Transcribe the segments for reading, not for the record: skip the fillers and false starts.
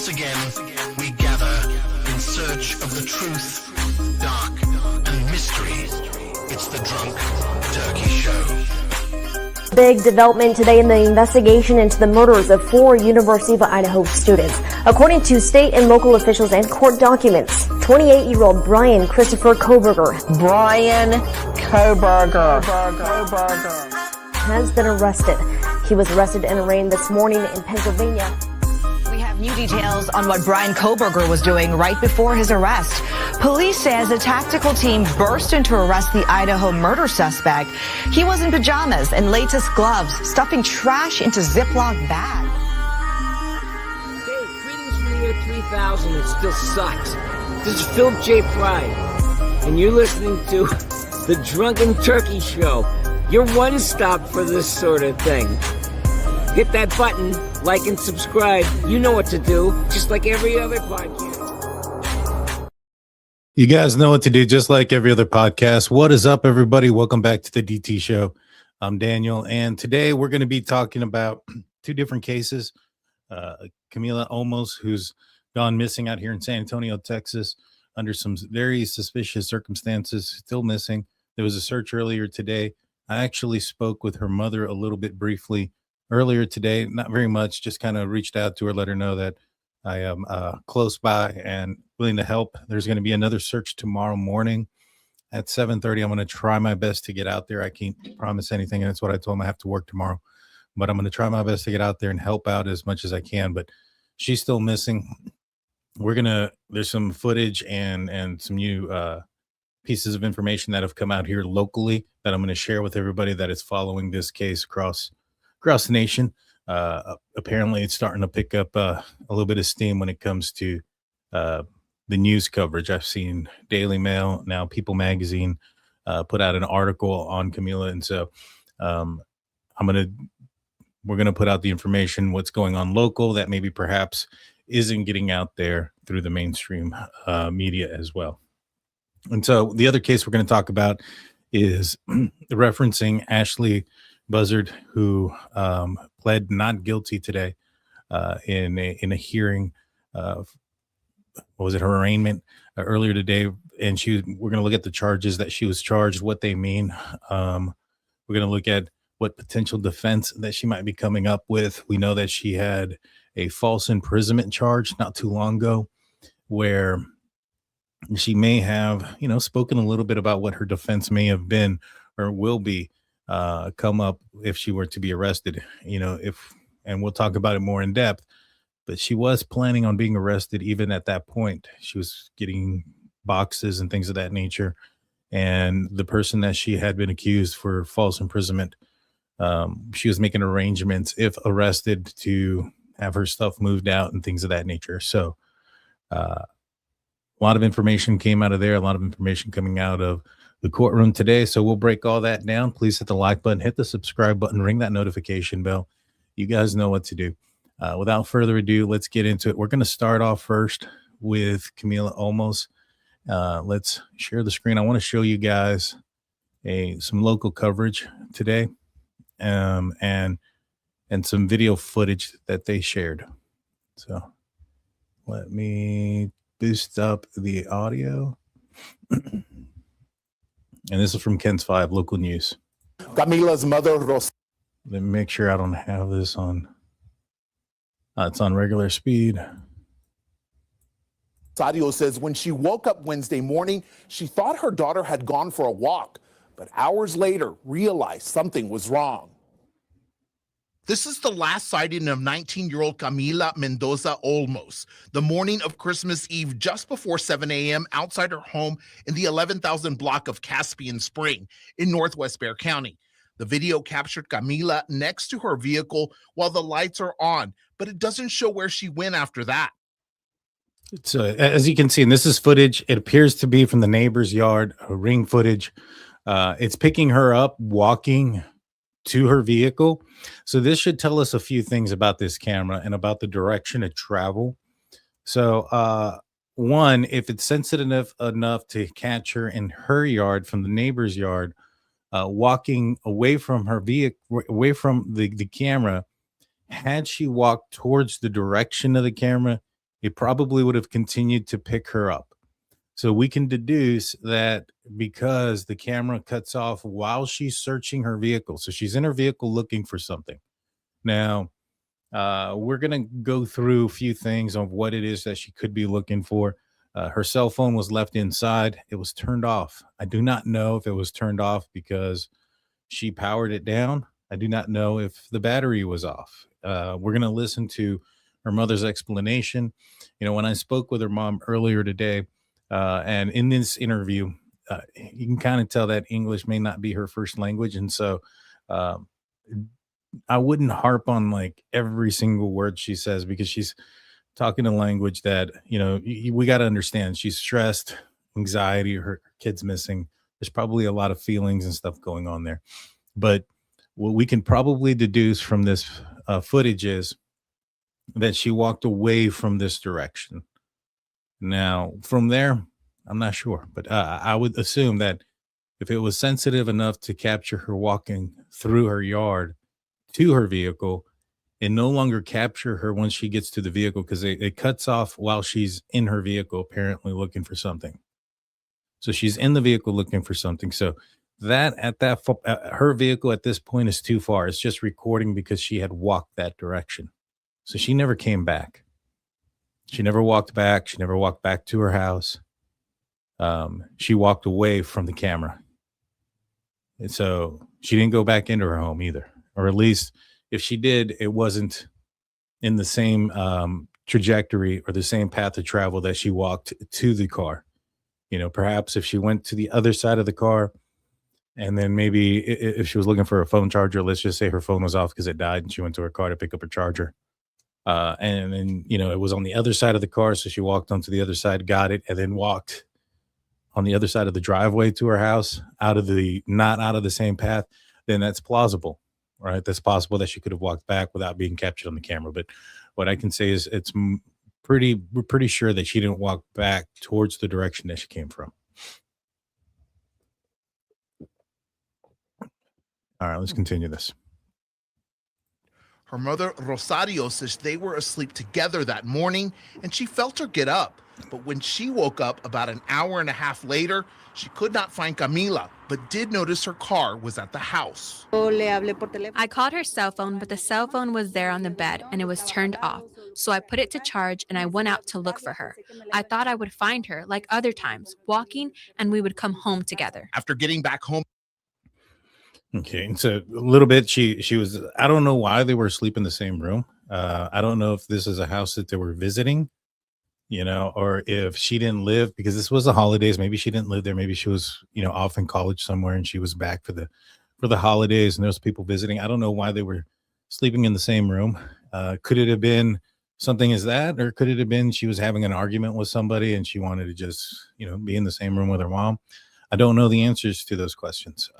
Once again, we gather in search of the truth, dark, and mystery. It's the Drunk Turkey Show. Big development today in the investigation into the murders of 4 University of Idaho students. According to state and local officials and court documents, 28-year-old Brian Christopher Koberger has been arrested. He was arrested and arraigned this morning in Pennsylvania. We have new details on what Brian Koberger was doing right before his arrest. Police says a tactical team burst in to arrest the Idaho murder suspect. He was in pajamas and latest gloves, stuffing trash into Ziploc bags. Hey, greetings from the year 3000. It still sucks. This is Philip J. Pride, and you're listening to the Drunken Turkey Show. Your one stop for this sort of thing. Hit that button, like and subscribe. You know what to do, just like every other podcast. You guys know what to do, just like every other podcast. What is up, everybody? Welcome back to the DT Show. I'm Daniel, and today we're going to be talking about 2 different cases. Camila Olmos, who's gone missing out here in San Antonio, Texas, under some very suspicious circumstances, still missing. There was a search earlier today. I actually spoke with her mother a little bit briefly earlier today, not very much, just kind of reached out to her, let her know that I am close by and willing to help. There's going to be another search tomorrow morning at 7:30. I'm going to try my best to get out there. I can't promise anything, and that's what I told him. I have to work tomorrow, but I'm going to try my best to get out there and help out as much as I can. But she's still missing. There's some footage and some new pieces of information that have come out here locally that I'm going to share with everybody that is following this case across the nation. Apparently it's starting to pick up a little bit of steam when it comes to the news coverage. I've seen Daily Mail, now People Magazine, put out an article on Camila. And so we're going to put out the information, what's going on local that maybe perhaps isn't getting out there through the mainstream media as well. And so the other case we're going to talk about is referencing Ashlee Buzzard, who pled not guilty today in a hearing. What was it? Her arraignment earlier today, and we're going to look at the charges that she was charged, what they mean. We're going to look at what potential defense that she might be coming up with. We know that she had a false imprisonment charge not too long ago, where she may have, spoken a little bit about what her defense may have been or will be come up if she were to be arrested, and we'll talk about it more in depth. But she was planning on being arrested even at that point. She was getting boxes and things of that nature. And the person that she had been accused for false imprisonment, she was making arrangements, if arrested, to have her stuff moved out and things of that nature. So a lot of information came out of there, a lot of information coming out of the courtroom today. So we'll break all that down. Please hit the like button, hit the subscribe button, ring that notification bell. You guys know what to do. Without further ado, let's get into it. We're going to start off first with Camila Olmos. Let's share the screen. I want to show you guys some local coverage today, and some video footage that they shared. So let me boost up the audio. And this is from Ken's 5 local news. Camila's mother, Let me make sure I don't have this on. It's on regular speed. Rosario says when she woke up Wednesday morning, she thought her daughter had gone for a walk, but hours later realized something was wrong. This is the last sighting of 19-year-old Camila Mendoza Olmos, the morning of Christmas Eve, just before 7 a.m. outside her home in the 11,000 block of Caspian Spring in Northwest Bexar County. The video captured Camila next to her vehicle while the lights are on, but it doesn't show where she went after that. So as you can see, and this is footage, it appears to be from the neighbor's yard, ring footage. It's picking her up, walking to her vehicle. So this should tell us a few things about this camera and about the direction of travel. So one, if it's sensitive enough to catch her in her yard from the neighbor's yard, walking away from her vehicle, away from the camera, had she walked towards the direction of the camera, it probably would have continued to pick her up. So we can deduce that because the camera cuts off while she's searching her vehicle. So she's in her vehicle looking for something. Now, we're going to go through a few things on what it is that she could be looking for. Her cell phone was left inside. It was turned off. I do not know if it was turned off because she powered it down. I do not know if the battery was off. We're going to listen to her mother's explanation. You know, when I spoke with her mom earlier today, and in this interview, you can kind of tell that English may not be her first language. And so I wouldn't harp on like every single word she says because she's talking a language that, you know, we got to understand. She's stressed, anxiety, her kid's missing. There's probably a lot of feelings and stuff going on there. But what we can probably deduce from this footage is that she walked away from this direction. Now, from there, I'm not sure, but I would assume that if it was sensitive enough to capture her walking through her yard to her vehicle, and no longer capture her once she gets to the vehicle because it cuts off while she's in her vehicle, apparently looking for something. So she's in the vehicle looking for something. So that her vehicle at this point is too far. It's just recording because she had walked that direction. So she never came back. She never walked back. She never walked back to her house. She walked away from the camera. And so she didn't go back into her home either. Or at least if she did, it wasn't in the same trajectory or the same path of travel that she walked to the car. You know, perhaps if she went to the other side of the car and then maybe if she was looking for a phone charger, let's just say her phone was off because it died and she went to her car to pick up her charger. And then, you know, it was on the other side of the car. So she walked onto the other side, got it, and then walked on the other side of the driveway to her house not out of the same path. Then that's plausible, right? That's possible that she could have walked back without being captured on the camera. But what I can say is we're pretty sure that she didn't walk back towards the direction that she came from. All right, let's continue this. Her mother, Rosario, says they were asleep together that morning and she felt her get up. But when she woke up about an hour and a half later, she could not find Camila, but did notice her car was at the house. I called her cell phone, but the cell phone was there on the bed and it was turned off. So I put it to charge and I went out to look for her. I thought I would find her like other times, walking, and we would come home together. After getting back home. Okay, and so a little bit, she was, I don't know why they were asleep in the same room. I don't know if this is a house that they were visiting, you know, or if she didn't live, because this was the holidays. Maybe she didn't live there. Maybe she was, you know, off in college somewhere and she was back for the holidays and there was people visiting. I don't know why they were sleeping in the same room. Could it have been something as that, or could it have been she was having an argument with somebody and she wanted to just, you know, be in the same room with her mom? I don't know the answers to those questions.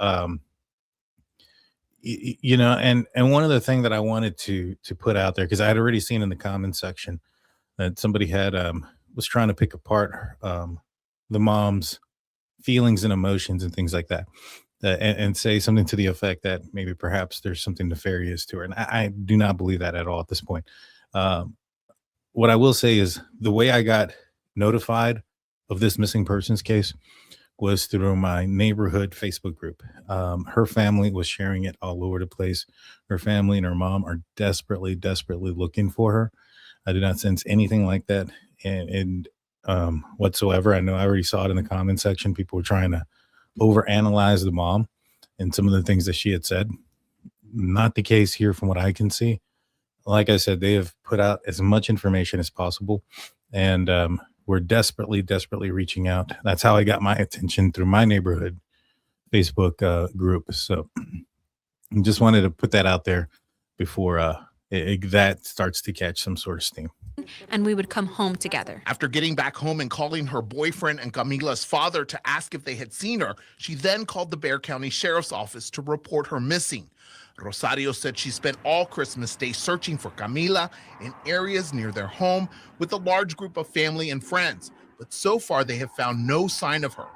You know, and one other thing that I wanted to put out there, because I had already seen in the comment section that somebody had was trying to pick apart the mom's feelings and emotions and things like that, and say something to the effect that maybe perhaps there's something nefarious to her. And I do not believe that at all at this point. What I will say is the way I got notified of this missing persons case was through my neighborhood Facebook group. Her family was sharing it all over the place. Her family and her mom are desperately looking for her. I do not sense anything like that and whatsoever. I know I already saw it in the comment section. People were trying to overanalyze the mom and some of the things that she had said. Not the case here from what I can see. Like I said, they have put out as much information as possible. And we're desperately reaching out. That's how I got my attention, through my neighborhood Facebook group. So I just wanted to put that out there before that starts to catch some sort of steam. And we would come home together. After getting back home and calling her boyfriend and Camila's father to ask if they had seen her, she then called the Bexar County Sheriff's Office to report her missing. Rosario said she spent all Christmas Day searching for Camila in areas near their home with a large group of family and friends, but so far they have found no sign of her.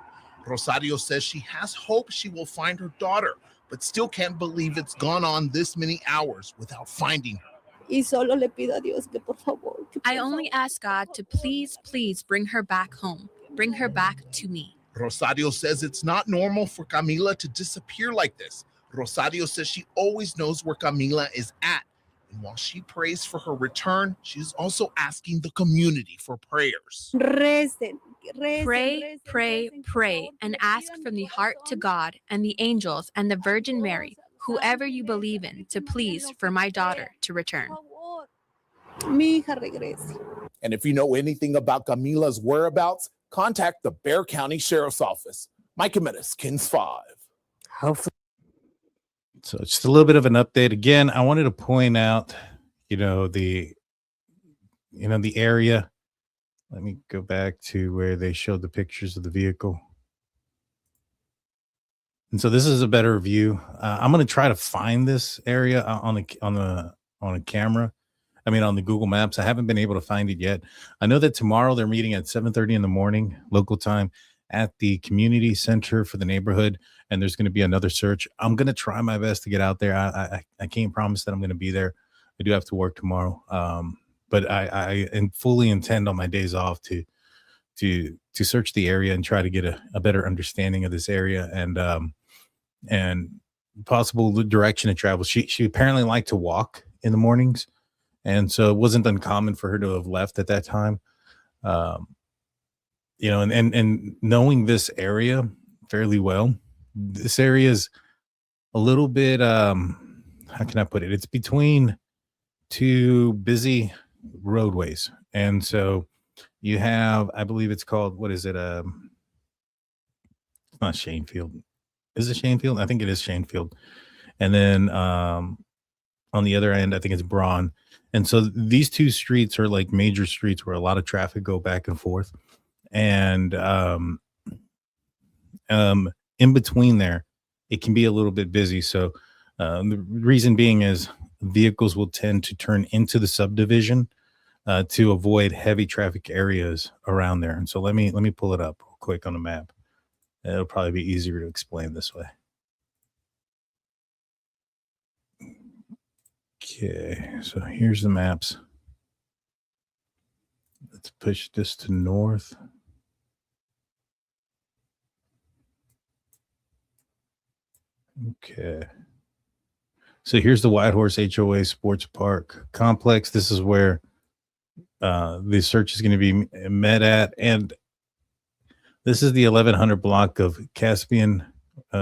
Rosario says she has hope she will find her daughter, but still can't believe it's gone on this many hours without finding her. Y solo le pido a Dios que por favor I only ask God to please, please bring her back home. Bring her back to me. Rosario says it's not normal for Camila to disappear like this. Rosario says she always knows where Camila is at. And while she prays for her return, she's also asking the community for prayers. Pray, pray, pray, and ask from the heart to God and the angels and the Virgin Mary, whoever you believe in, to please for my daughter to return. And if you know anything about Camila's whereabouts, contact the Bexar County Sheriff's Office. Mike Amitis, KINS 5. So just a little bit of an update. Again, I wanted to point out, the area. Let me go back to where they showed the pictures of the vehicle. And so this is a better view. I'm going to try to find this area on a camera. On the Google Maps. I haven't been able to find it yet. I know that tomorrow they're meeting at 7:30 in the morning, local time, at the community center for the neighborhood. And there's going to be another search. I'm going to try my best to get out there. I can't promise that I'm going to be there. I do have to work tomorrow. But I fully intend on my days off to search the area and try to get a better understanding of this area and possible direction of travel. She apparently liked to walk in the mornings. And so it wasn't uncommon for her to have left at that time. And knowing this area fairly well, this area is a little bit, how can I put it? It's between two busy roadways. And so you have, I believe it's called, what is it? It's not Shanefield. Is it Shanefield? I think it is Shanefield. And then on the other end, I think it's Braun. And so these two streets are like major streets where a lot of traffic go back and forth. And in between there, it can be a little bit busy. So the reason being is vehicles will tend to turn into the subdivision to avoid heavy traffic areas around there. And so let me pull it up real quick on the map. It'll probably be easier to explain this way. Okay, so here's the maps. Let's push this to north. Okay. So here's the White Horse HOA Sports Park complex. This is where the search is going to be met at. And this is the 1100 block of Caspian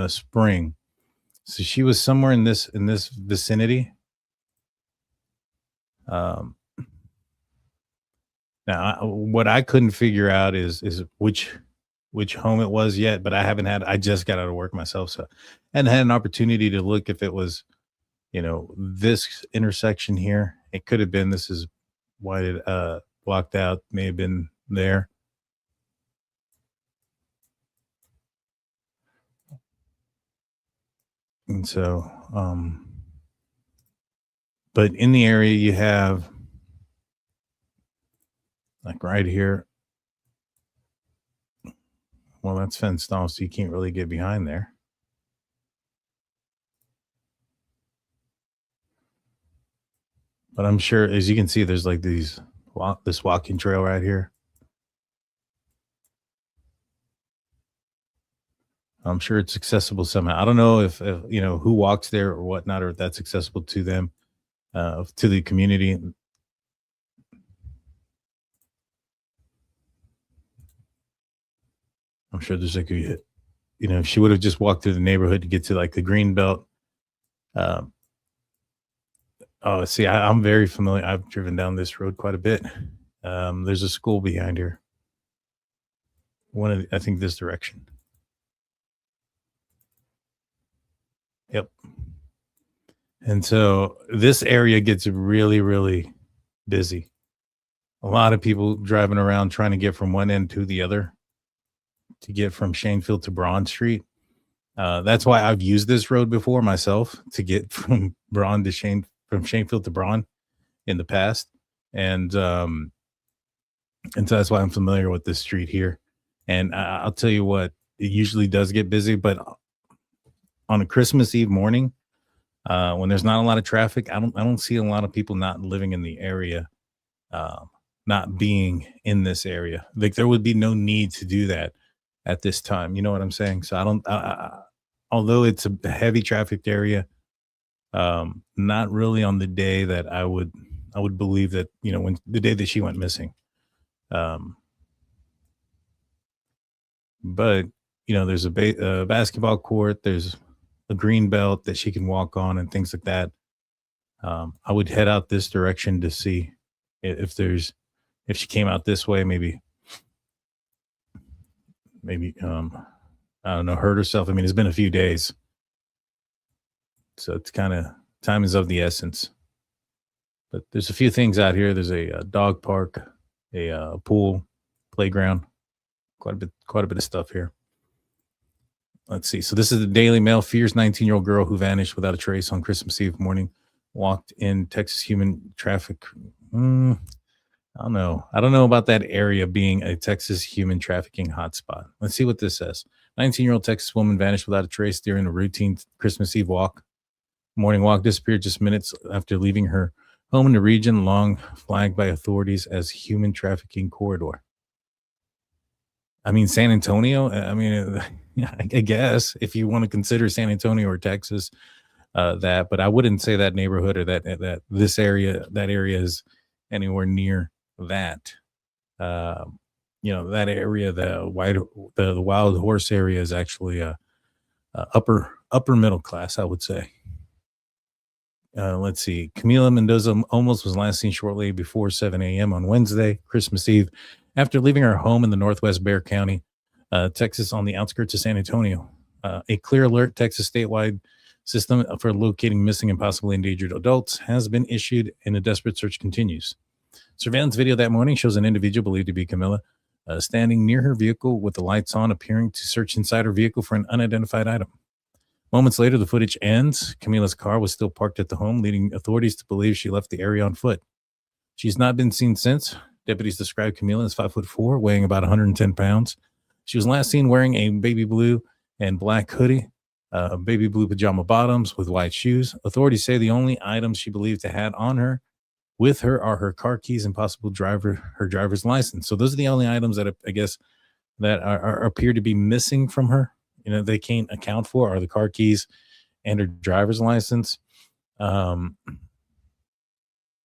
Spring. So she was somewhere in this vicinity. Now what I couldn't figure out is which home it was yet, but I just got out of work myself. So I hadn't had an opportunity to look if it was, this intersection here. It could have been, this is why it blocked out, may have been there. And so, but in the area you have, like right here, well, that's fenced off, so you can't really get behind there. But I'm sure, as you can see, there's like this walking trail right here. I'm sure it's accessible somehow. I don't know if who walks there or whatnot, or if that's accessible to them, to the community. I'm sure there's like if she would have just walked through the neighborhood to get to like the green belt. See, I'm very familiar. I've driven down this road quite a bit. There's a school behind here. I think this direction. Yep. And so this area gets really, really busy. A lot of people driving around trying to get from one end to the other, to get from Shanefield to Braun Street. That's why I've used this road before myself to get from Shanefield to Braun in the past. And so that's why I'm familiar with this street here. And I'll tell you what, it usually does get busy, but on a Christmas Eve morning, when there's not a lot of traffic, I don't see a lot of people not living in the area not being in this area. Like there would be no need to do that at this time. You know what I'm saying? So I don't, although it's a heavy trafficked area, not really on the day that I would believe that, you know, when the day that she went missing. But you know, there's a basketball court, there's a green belt that she can walk on and things like that. I would head out this direction to see if she came out this way, maybe, I don't know, hurt herself. I mean, it's been a few days. So it's kind of, time is of the essence. But there's a few things out here. There's a dog park, a pool, playground, quite a bit of stuff here. Let's see. So this is the Daily Mail. Fears 19-year-old girl who vanished without a trace on Christmas Eve morning. Walked in Texas human traffic. I don't know. I don't know about that area being a Texas human trafficking hotspot. Let's see what this says. 19-year-old Texas woman vanished without a trace during a routine Christmas Eve walk. Morning walk, disappeared just minutes after leaving her home in the region long flagged by authorities as human trafficking corridor. I mean, San Antonio, I mean, I guess if you want to consider San Antonio or Texas, that, but I wouldn't say that neighborhood or that this area, that area is anywhere near that. You know, that area, the wild horse area is actually upper middle class, I would say. Let's see. Camila Olmos was last seen shortly before 7 a.m. on Wednesday, Christmas Eve, after leaving her home in the northwest Bexar County, Texas, on the outskirts of San Antonio. A clear alert Texas statewide system for locating missing and possibly endangered adults has been issued, and a desperate search continues. Surveillance video that morning shows an individual believed to be Camila standing near her vehicle with the lights on, appearing to search inside her vehicle for an unidentified item. Moments later, the footage ends. Camila's car was still parked at the home, leading authorities to believe she left the area on foot. She's not been seen since. Deputies described Camila as 5'4", weighing about 110 pounds. She was last seen wearing a baby blue and black hoodie, baby blue pajama bottoms with white shoes. Authorities say the only items she believed to have on her, with her, are her car keys and possible her driver's license. So those are the only items that I guess that appear to be missing from her. You know, they can't account for are the car keys and her driver's license. You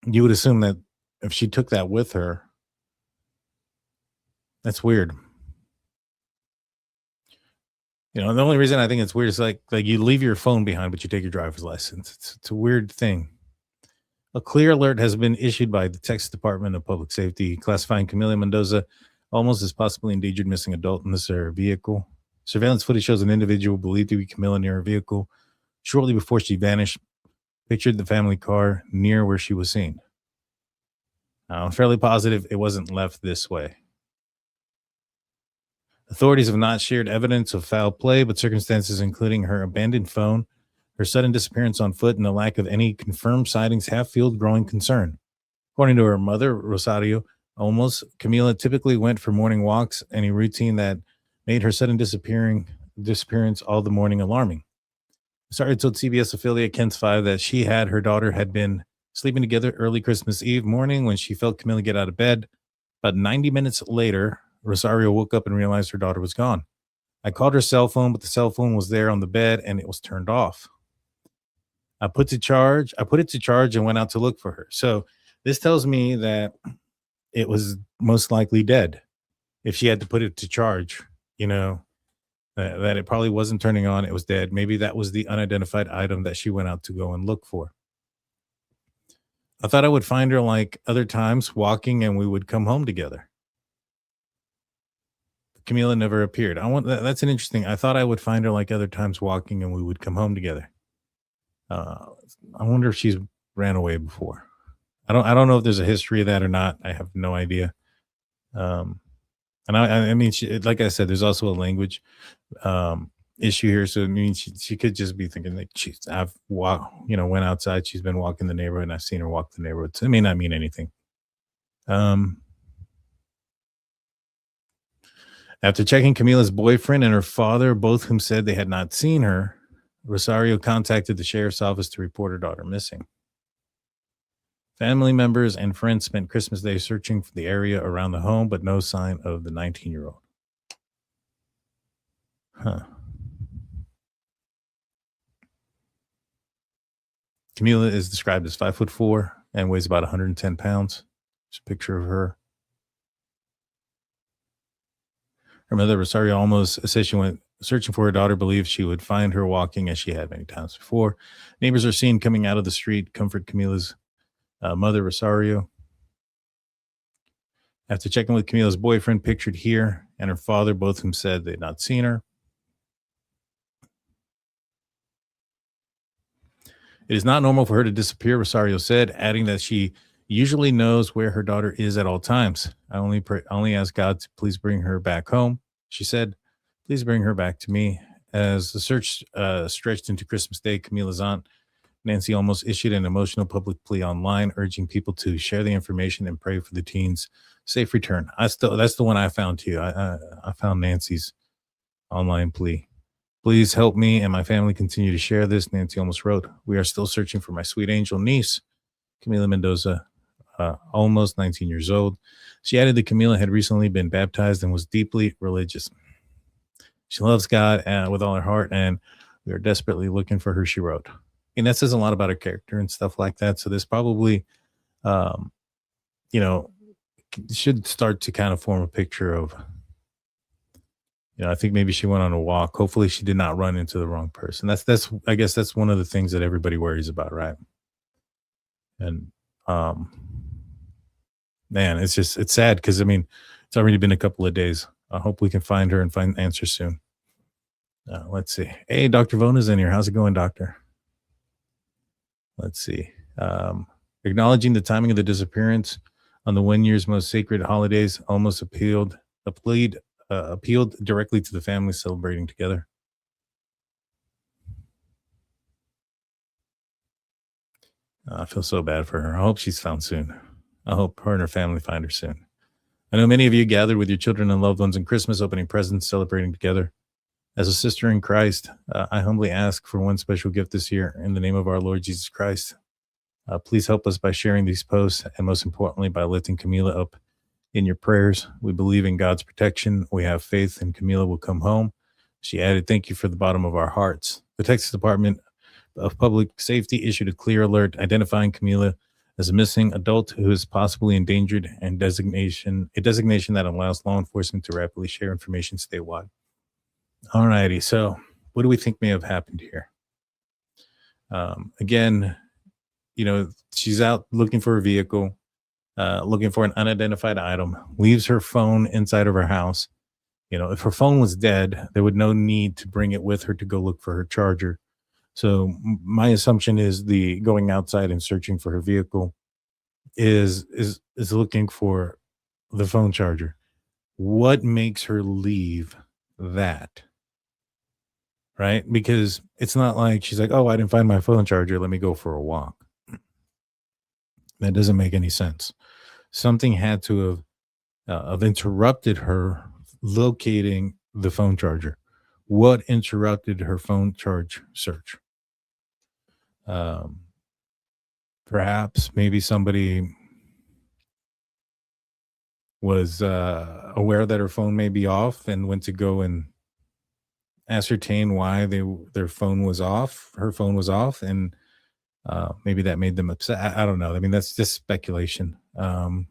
would assume that if she took that with her, that's weird. You know, the only reason I think it's weird is like you leave your phone behind, but you take your driver's license. It's a weird thing. A clear alert has been issued by the Texas Department of Public Safety, classifying Camila Mendoza almost as possibly endangered missing adult in this vehicle. Surveillance footage shows an individual believed to be Camila near her vehicle shortly before she vanished. Pictured the family car near where she was seen. Now, I'm fairly positive it wasn't left this way. Authorities have not shared evidence of foul play, but circumstances including her abandoned phone, her sudden disappearance on foot, and the lack of any confirmed sightings have fueled growing concern. According to her mother, Rosario Olmos, Camila typically went for morning walks, and a routine that made her sudden disappearance all the morning alarming. Rosario told CBS affiliate Kent's 5 that she had her daughter had been sleeping together early Christmas Eve morning when she felt Camila get out of bed. About 90 minutes later, Rosario woke up and realized her daughter was gone. I called her cell phone, but the cell phone was there on the bed and it was turned off. I put it to charge and went out to look for her. So this tells me that it was most likely dead. If she had to put it to charge, you know, that it probably wasn't turning on. It was dead. Maybe that was the unidentified item that she went out to go and look for. I thought I would find her like other times walking and we would come home together. Camila never appeared. That's an interesting. I thought I would find her like other times walking and we would come home together. I wonder if she's ran away before. I don't know if there's a history of that or not. I have no idea. And I mean, like I said, there's also a language issue here. So I mean, she could just be thinking like went outside. She's been walking the neighborhood and I've seen her walk the neighborhood. So it may not mean anything. After checking Camila's boyfriend and her father, both whom said they had not seen her, Rosario contacted the sheriff's office to report her daughter missing. Family members and friends spent Christmas Day searching for the area around the home, but no sign of the 19-year-old. Huh. Camila is described as 5'4" and weighs about 110 pounds. There's a picture of her. Her mother, Rosario Olmos, says she went searching for her daughter, believed she would find her walking as she had many times before. Neighbors are seen coming out of the street, comfort Camila's mother, Rosario. After checking with Camila's boyfriend, pictured here, and her father, both of whom said they had not seen her. It is not normal for her to disappear, Rosario said, adding that she usually knows where her daughter is at all times. I only ask God to please bring her back home. She said, please bring her back to me. As the search stretched into Christmas Day, Camila's aunt, Nancy, Olmos issued an emotional public plea online, urging people to share the information and pray for the teen's safe return. That's the one I found too. I found Nancy's online plea. Please help me and my family continue to share this, Nancy Olmos wrote. We are still searching for my sweet angel niece, Camila Mendoza, almost 19 years old. She added that Camila had recently been baptized and was deeply religious. She loves God with all her heart, and we are desperately looking for her, she wrote. And that says a lot about her character and stuff like that. So this probably, should start to kind of form a picture of, I think maybe she went on a walk. Hopefully she did not run into the wrong person. I guess that's one of the things that everybody worries about, right? And man, it's sad because it's already been a couple of days. I hope we can find her and find answers soon. Let's see. Hey, Dr. Vona's in here. How's it going, doctor? Let's see. Acknowledging the timing of the disappearance on the one year's most sacred holidays, almost appealed directly to the family celebrating together. I feel so bad for her. I hope she's found soon. I hope her and her family find her soon. I know many of you gathered with your children and loved ones on Christmas, opening presents, celebrating together. As a sister in Christ, I humbly ask for one special gift this year in the name of our Lord Jesus Christ. Please help us by sharing these posts and most importantly, by lifting Camila up in your prayers. We believe in God's protection. We have faith and Camila will come home. She added, thank you for the bottom of our hearts. The Texas Department of Public Safety issued a clear alert identifying Camila as a missing adult who is possibly endangered and a designation that allows law enforcement to rapidly share information statewide. All righty. So what do we think may have happened here? Again, she's out looking for a vehicle, looking for an unidentified item, leaves her phone inside of her house. If her phone was dead, there would no need to bring it with her to go look for her charger. So my assumption is the going outside and searching for her vehicle is looking for the phone charger. What makes her leave that? Right? Because it's not like she's like, oh, I didn't find my phone charger. Let me go for a walk. That doesn't make any sense. Something had to have interrupted her locating the phone charger. What interrupted her phone charge search? Perhaps maybe somebody was aware that her phone may be off and went to go and ascertain why their phone was off. Her phone was off, and maybe that made them upset. I don't know. That's just speculation. But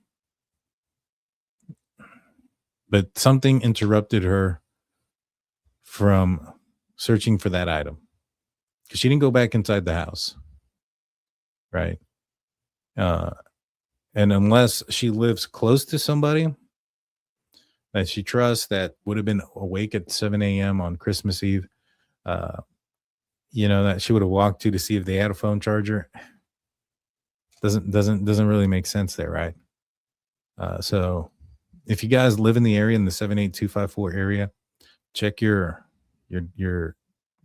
something interrupted her from searching for that item because she didn't go back inside the house, right? And unless she lives close to somebody that she trusts that would have been awake at 7 a.m. on Christmas Eve, that she would have walked to see if they had a phone charger, doesn't really make sense there, right? So if you guys live in the area, in the 78254 area, check your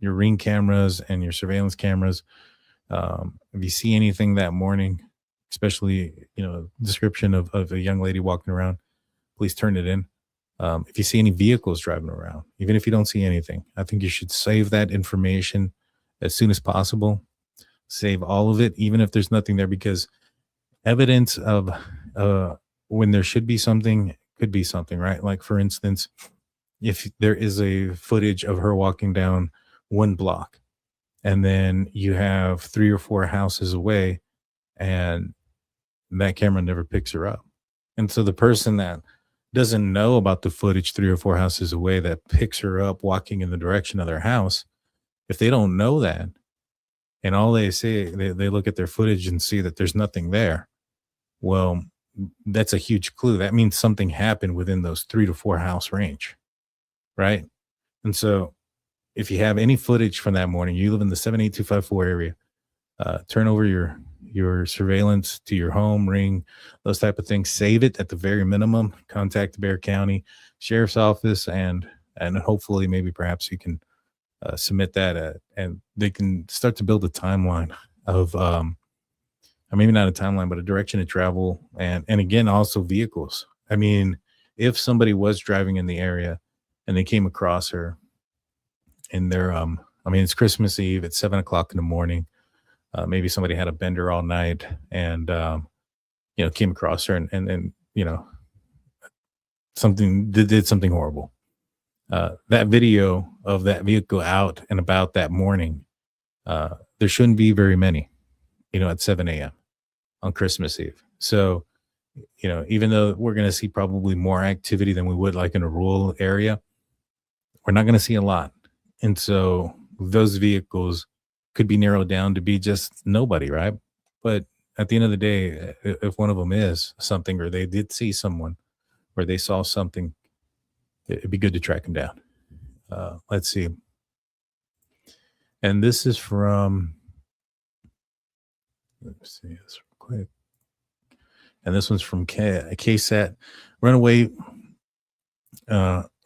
Ring cameras and your surveillance cameras. If you see anything that morning, especially description of a young lady walking around, please turn it in. If you see any vehicles driving around, even if you don't see anything, I think you should save that information as soon as possible. Save all of it, even if there's nothing there, because evidence of when there should be something, could be something, right? Like, for instance, if there is a footage of her walking down one block and then you have 3 or 4 houses away and that camera never picks her up. And so the person that doesn't know about the footage 3 or 4 houses away that picks her up walking in the direction of their house, if they don't know that, and all they say, they look at their footage and see that there's nothing there, well, that's a huge clue. That means something happened within those 3 to 4 house range, right? And so if you have any footage from that morning, you live in the 78254 area, turn over your surveillance to your home, ring, those type of things. Save it at the very minimum. Contact the Bexar County Sheriff's Office, and hopefully maybe perhaps you can submit that, and they can start to build a timeline of, or maybe not a timeline, but a direction of travel, and again also vehicles. I mean, if somebody was driving in the area and they came across her, and they're I mean, it's Christmas Eve, it's 7 o'clock in the morning. Maybe somebody had a bender all night and, came across her and something did something horrible. That video of that vehicle out and about that morning, there shouldn't be very many, at 7 a.m. on Christmas Eve. So, even though we're going to see probably more activity than we would like in a rural area, we're not going to see a lot. And so those vehicles could be narrowed down to be just nobody, right? But at the end of the day, if one of them is something, or they did see someone, or they saw something, it'd be good to track them down. Let's see. And this is from, let's see this real quick. And this one's from KSAT.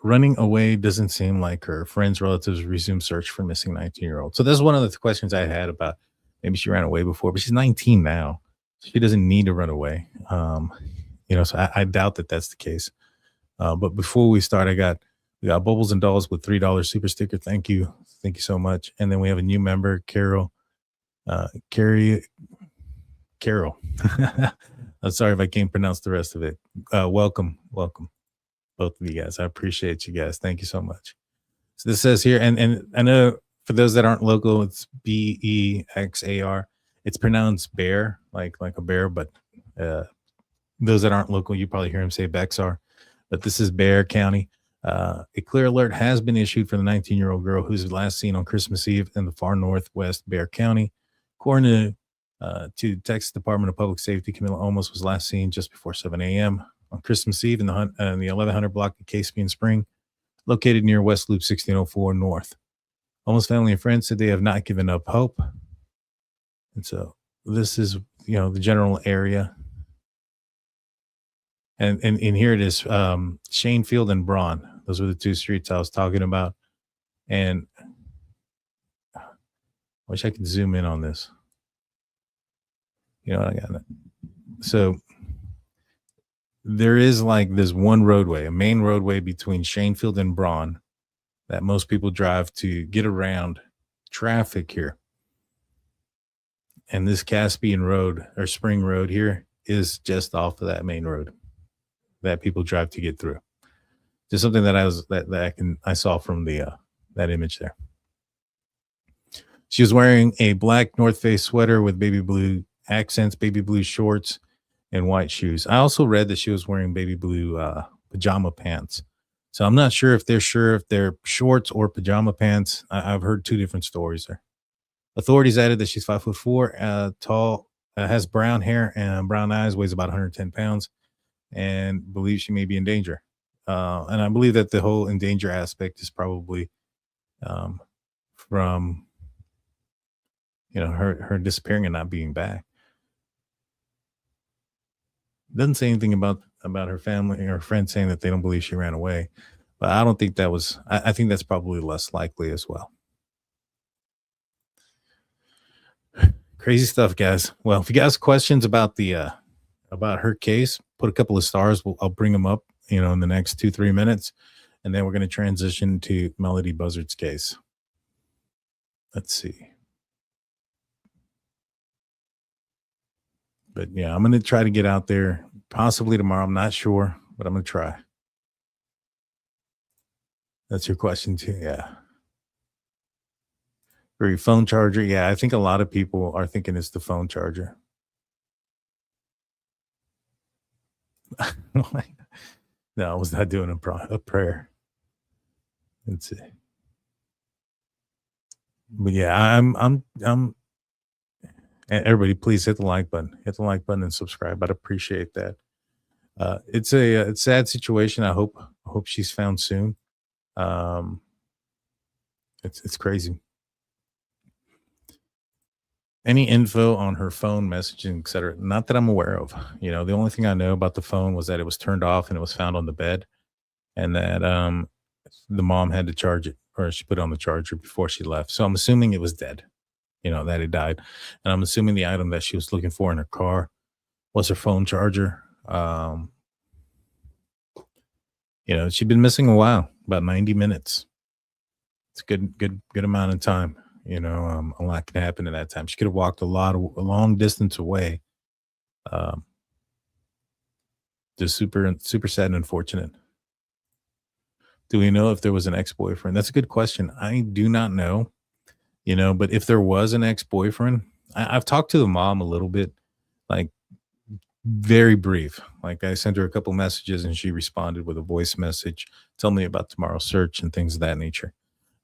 Running away doesn't seem like her. Friends, relatives resume search for missing 19-year-old. So that's one of the questions I had about maybe she ran away before, but she's 19 now. So she doesn't need to run away. So I doubt that that's the case. But before we start, we got Bubbles and Dolls with $3 super sticker. Thank you. Thank you so much. And then we have a new member, Carol. Carol. I'm sorry if I can't pronounce the rest of it. Welcome. Both of you guys. I appreciate you guys. Thank you so much. So this says here, and I know for those that aren't local, it's Bexar. It's pronounced bear, like a bear, but those that aren't local, you probably hear him say Bexar. But this is Bexar County. A clear alert has been issued for the 19-year-old girl who's last seen on Christmas Eve in the far northwest Bexar County. According to Texas Department of Public Safety, Camila Olmos was last seen just before 7 a.m. on Christmas Eve in the 1100 block of Caspian Spring, located near West Loop 1604 North. Olmos family and friends said they have not given up hope. And so this is, the general area. And here it is, Shanefield and Braun. Those were the two streets I was talking about. And I wish I could zoom in on this. I got it. So there is like this one roadway, a main roadway between Shanefield and Braun that most people drive to get around traffic here. And this Caspian Road, or Spring Road here, is just off of that main road that people drive to get through. Just something that I saw from the that image there. She was wearing a black North Face sweater with baby blue accents, baby blue shorts, and white shoes. I also read that she was wearing baby blue pajama pants. So I'm not sure if they're shorts or pajama pants. I've heard two different stories there. Authorities added that she's 5'4", tall, has brown hair and brown eyes, weighs about 110 pounds, and believes she may be in danger. And I believe that the whole in danger aspect is probably from her disappearing and not being back. Doesn't say anything about her family or friends saying that they don't believe she ran away, but I don't think that was. I think that's probably less likely as well. Crazy stuff, guys. Well, if you guys have questions about the about her case, put a couple of stars. I'll bring them up, in the next 2-3 minutes, and then we're going to transition to Melody Buzzard's case. Let's see. But yeah, I'm going to try to get out there possibly tomorrow. I'm not sure, but I'm going to try. That's your question too. Yeah. For your phone charger. Yeah. I think a lot of people are thinking it's the phone charger. No, I was not doing a prayer. Let's see. But yeah, I'm and everybody, please hit the like button. Hit the like button and subscribe. I'd appreciate that. It's a sad situation. I hope she's found soon. It's crazy. Any info on her phone, messaging, etc.? Not that I'm aware of. You know, the only thing I know about the phone was that it was turned off and it was found on the bed, and that the mom had to charge it, or she put it on the charger before she left. So I'm assuming it was dead. You know, that it died, and I'm assuming the item that she was looking for in her car was her phone charger. You know, she'd been missing a while, about 90 minutes. It's a good amount of time. You know, a lot can happen in that time. She could have walked a long distance away. Just super sad and unfortunate. Do we know if there was an ex-boyfriend? That's a good question. I do not know, you know, but if there was an ex-boyfriend, I've talked to the mom a little bit, like very brief. Like I sent her a couple messages and she responded with a voice message, tell me about tomorrow's search and things of that nature.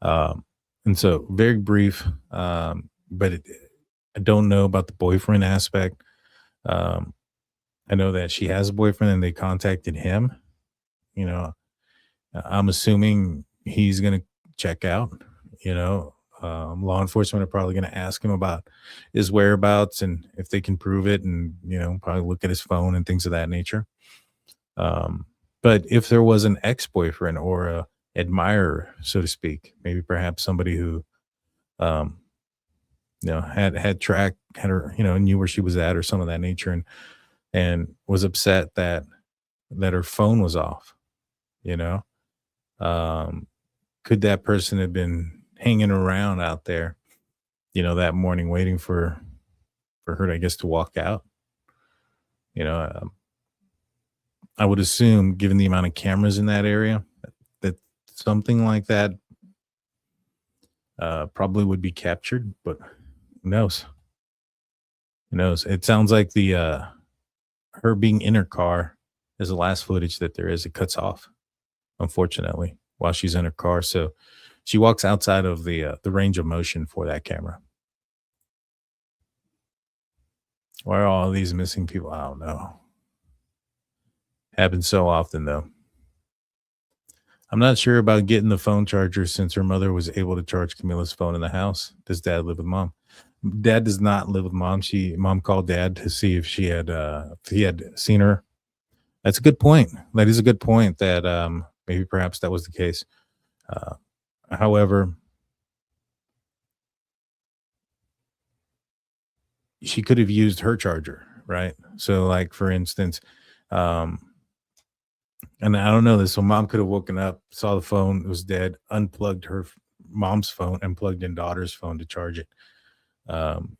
And so very brief, but I don't know about the boyfriend aspect. I know that she has a boyfriend and they contacted him. You know, I'm assuming he's going to check out. You know, law enforcement are probably going to ask him about his whereabouts and if they can prove it, and, you know, probably look at his phone and things of that nature. But if there was an ex-boyfriend or a admirer, so to speak, maybe perhaps somebody who, you know, had her, you know, knew where she was at or some of that nature, and was upset that her phone was off, you know, could that person have been hanging around out there, you know, that morning waiting for her, I guess, to walk out? You know, I would assume, given the amount of cameras in that area, that something like that probably would be captured, but who knows? Who knows? It sounds like the her being in her car is the last footage that there is. It cuts off, unfortunately, while she's in her car. So she walks outside of the range of motion for that camera. Why are all these missing people? I don't know. Happens so often, though. I'm not sure about getting the phone charger since her mother was able to charge Camila's phone in the house. Does dad live with mom? Dad does not live with mom. Mom called dad to see if he had seen her. That's a good point. That is a good point, that maybe perhaps that was the case. However, she could have used her charger, right? So, like, for instance, and I don't know this. So mom could have woken up, saw the phone, it was dead, unplugged her mom's phone and plugged in daughter's phone to charge it.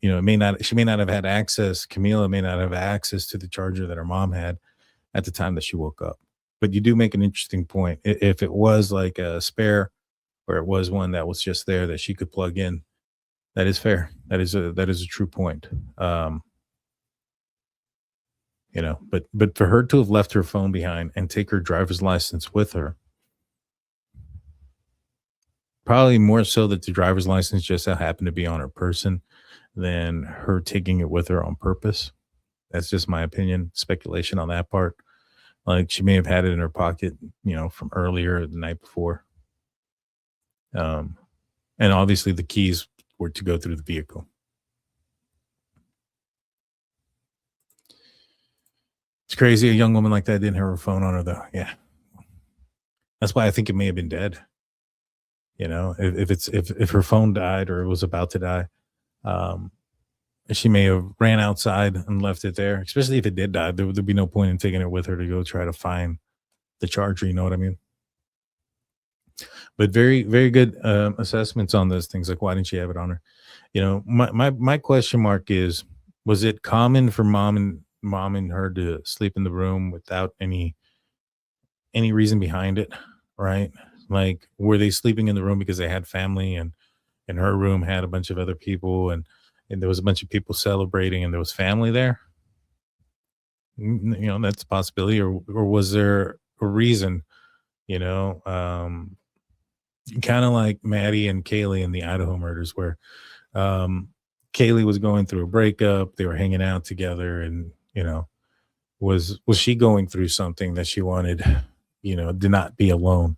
You know, she may not have had access. Camila may not have access to the charger that her mom had at the time that she woke up. But you do make an interesting point. If it was like a spare, or it was one that was just there that she could plug in, that is fair. That is a true point. You know, but for her to have left her phone behind and take her driver's license with her, probably more so that the driver's license just happened to be on her person than her taking it with her on purpose. That's just my opinion, speculation on that part. Like, she may have had it in her pocket, you know, from earlier the night before. And obviously the keys were to go through the vehicle. It's crazy a young woman like that didn't have her phone on her, though. Yeah. That's why I think it may have been dead. You know, if her phone died or it was about to die, she may have ran outside and left it there. Especially if it did die, there'd be no point in taking it with her to go try to find the charger. You know what I mean? But very, very good assessments on those things. Like, why didn't she have it on her? You know, my question mark is, was it common for mom and mom and her to sleep in the room without any reason behind it, right? Like, were they sleeping in the room because they had family, and her room had a bunch of other people, and there was a bunch of people celebrating and there was family there? That's a possibility. Or was there a reason, you know, kind of like Maddie and Kaylee in the Idaho murders, where Kaylee was going through a breakup, they were hanging out together, and was she going through something that she wanted, to not be alone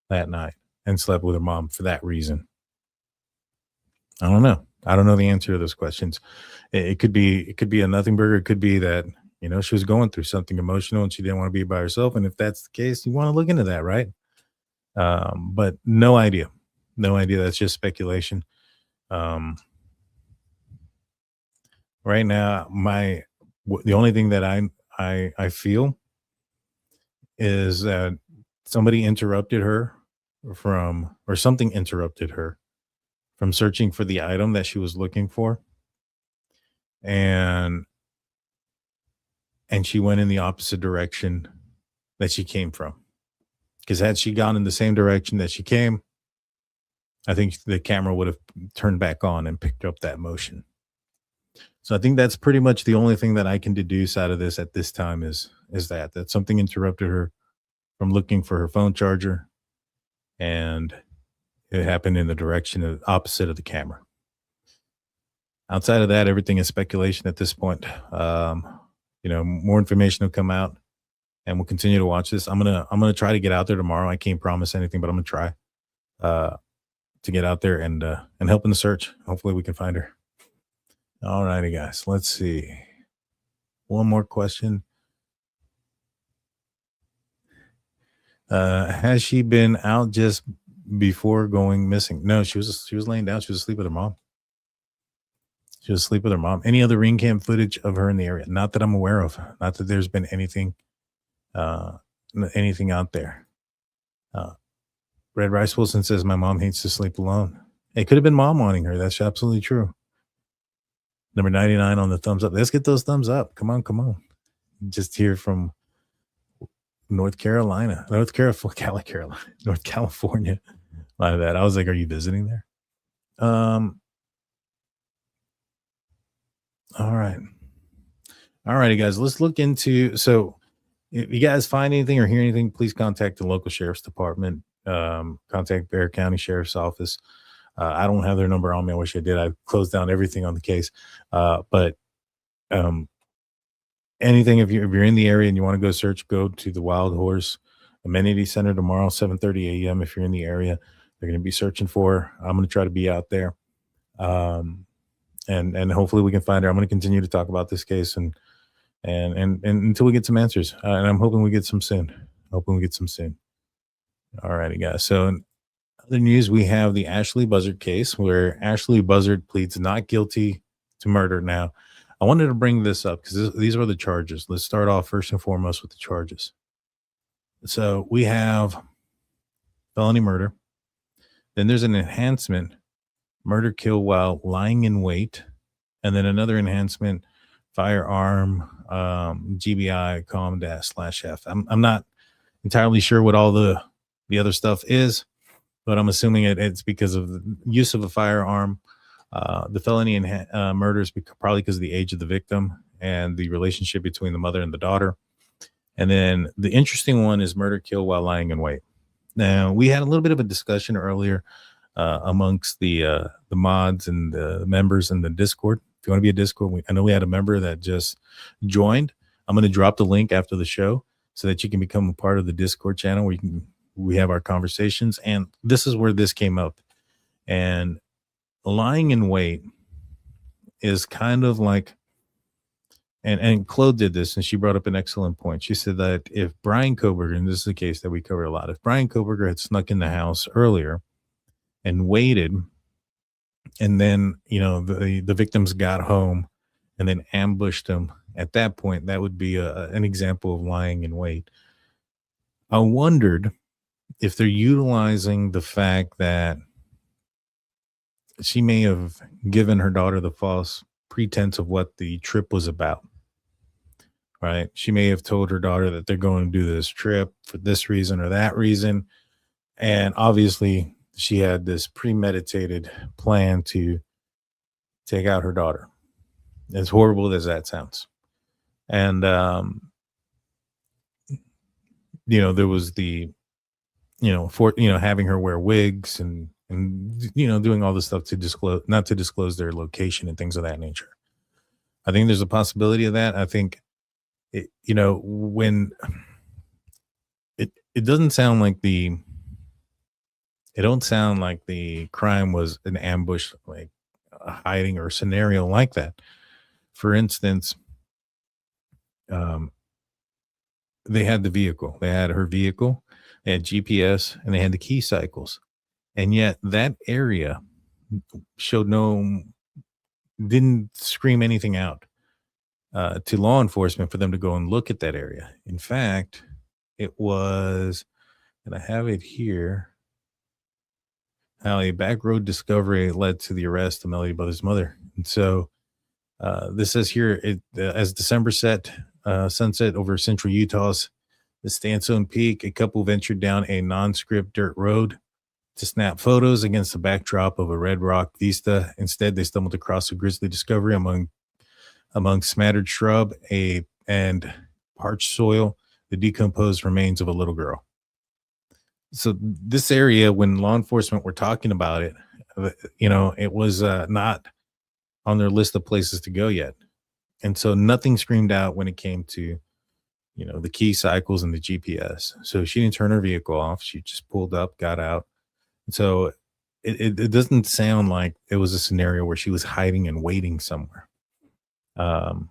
that night and slept with her mom for that reason? I don't know. I don't know the answer to those questions. It could be a nothing burger. It could be that, she was going through something emotional and she didn't want to be by herself. And if that's the case, you want to look into that, right? But no idea. No idea. That's just speculation. Right now, the only thing that I feel is that something interrupted her from searching for the item that she was looking for, and she went in the opposite direction that she came from. Because had she gone in the same direction that she came, I think the camera would have turned back on and picked up that motion. So I think that's pretty much the only thing that I can deduce out of this at this time is that something interrupted her from looking for her phone charger, and it happened in the direction opposite of the camera. Outside of that, everything is speculation at this point. More information will come out, and we'll continue to watch this. I'm gonna try to get out there tomorrow. I can't promise anything, but I'm gonna try to get out there and help in the search. Hopefully we can find her. All righty, guys. Let's see. One more question. Has she been out just before going missing? No, she was laying down. She was asleep with her mom. Any other ring cam footage of her in the area? Not that I'm aware of. Not that there's been anything out there. Red Rice Wilson says, my mom hates to sleep alone. It could have been mom wanting her. That's absolutely true. Number 99 on the thumbs up. Let's get those thumbs up. Come on. Just here from North California. My bad. I was like, are you visiting there? All righty, guys. Let's look into. So, if you guys find anything or hear anything, please contact the local sheriff's department. Contact Bexar County Sheriff's Office. I don't have their number on me. I wish I did. I closed down everything on the case. But anything, if you're in the area and you want to go search, go to the Wild Horse Amenity Center tomorrow, 7:30 a.m. If you're in the area, they're going to be searching for her. I'm going to try to be out there. And hopefully we can find her. I'm going to continue to talk about this case and until we get some answers. And I'm hoping we get some soon. All righty, guys. So in other news, we have the Ashlee Buzzard case where Ashlee Buzzard pleads not guilty to murder. Now, I wanted to bring this up because these are the charges. Let's start off first and foremost with the charges. So we have felony murder. Then there's an enhancement, murder, kill while lying in wait. And then another enhancement, firearm, GBI, com-/F. I'm not entirely sure what all the other stuff is, but I'm assuming it's because of the use of a firearm. The felony murder is probably because of the age of the victim and the relationship between the mother and the daughter. And then the interesting one is murder, kill while lying in wait. Now, we had a little bit of a discussion earlier amongst the mods and the members in the Discord. If you want to be a Discord, I know we had a member that just joined. I'm going to drop the link after the show so that you can become a part of the Discord channel where we have our conversations. And this is where this came up. And lying in wait is kind of like, and Claude did this, and she brought up an excellent point. She said that if Brian Koberger, and this is a case that we cover a lot, if Brian Koberger had snuck in the house earlier and waited, and then, the victims got home and then ambushed him, at that point, that would be an example of lying in wait. I wondered if they're utilizing the fact that she may have given her daughter the false pretense of what the trip was about. right? She may have told her daughter that they're going to do this trip for this reason or that reason. And obviously, she had this premeditated plan to take out her daughter, as horrible as that sounds. And, there was the, having her wear wigs and doing all this stuff to disclose, not to disclose their location and things of that nature. I think there's a possibility of that. I think, when it doesn't sound like the crime was an ambush, like a hiding or scenario like that. For instance, they had the vehicle, they had her vehicle, they had GPS, and they had the key cycles. And yet that area didn't scream anything out to law enforcement for them to go and look at that area. In fact, it was, and I have it here, how a back road discovery led to the arrest of Melody Buzzard's mother. And so this says here, as December sunset over central Utah's the Stanstone Peak, a couple ventured down a nondescript dirt road to snap photos against the backdrop of a red rock vista. Instead, they stumbled across a grisly discovery among smattered shrub and parched soil, the decomposed remains of a little girl. So this area, when law enforcement were talking about it, it was not on their list of places to go yet. And so nothing screamed out when it came to, the key cycles and the GPS. So she didn't turn her vehicle off. She just pulled up, got out. So it doesn't sound like it was a scenario where she was hiding and waiting somewhere. And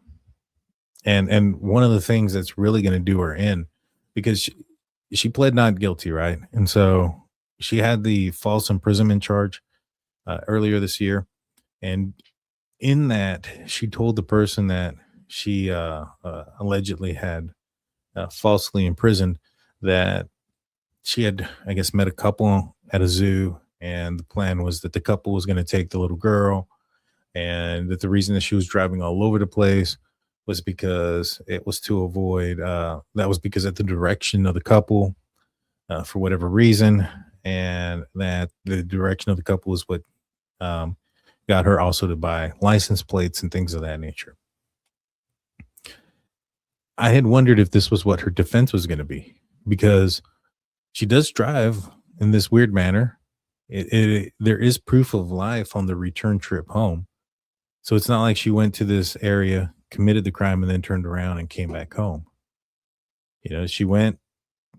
one of the things that's really going to do her in, because she pled not guilty, right? And so she had the false imprisonment charge earlier this year. And in that, she told the person that she allegedly had falsely imprisoned that she had, I guess, met a couple at a zoo. And the plan was that the couple was going to take the little girl, and that the reason that she was driving all over the place was because it was to avoid, that was because at the direction of the couple for whatever reason, and that the direction of the couple was what got her also to buy license plates and things of that nature. I had wondered if this was what her defense was going to be, because she does drive in this weird manner. There is proof of life on the return trip home. So it's not like she went to this area, committed the crime, and then turned around and came back home. She went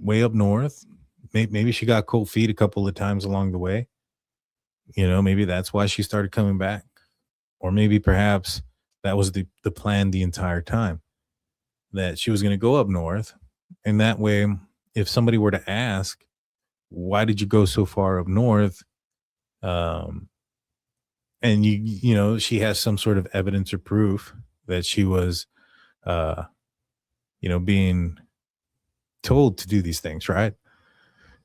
way up north. Maybe she got cold feet a couple of times along the way. Maybe that's why she started coming back. Or maybe perhaps that was the plan the entire time, that she was going to go up north. And that way, if somebody were to ask, why did you go so far up north? And she has some sort of evidence or proof that she was, being told to do these things, right?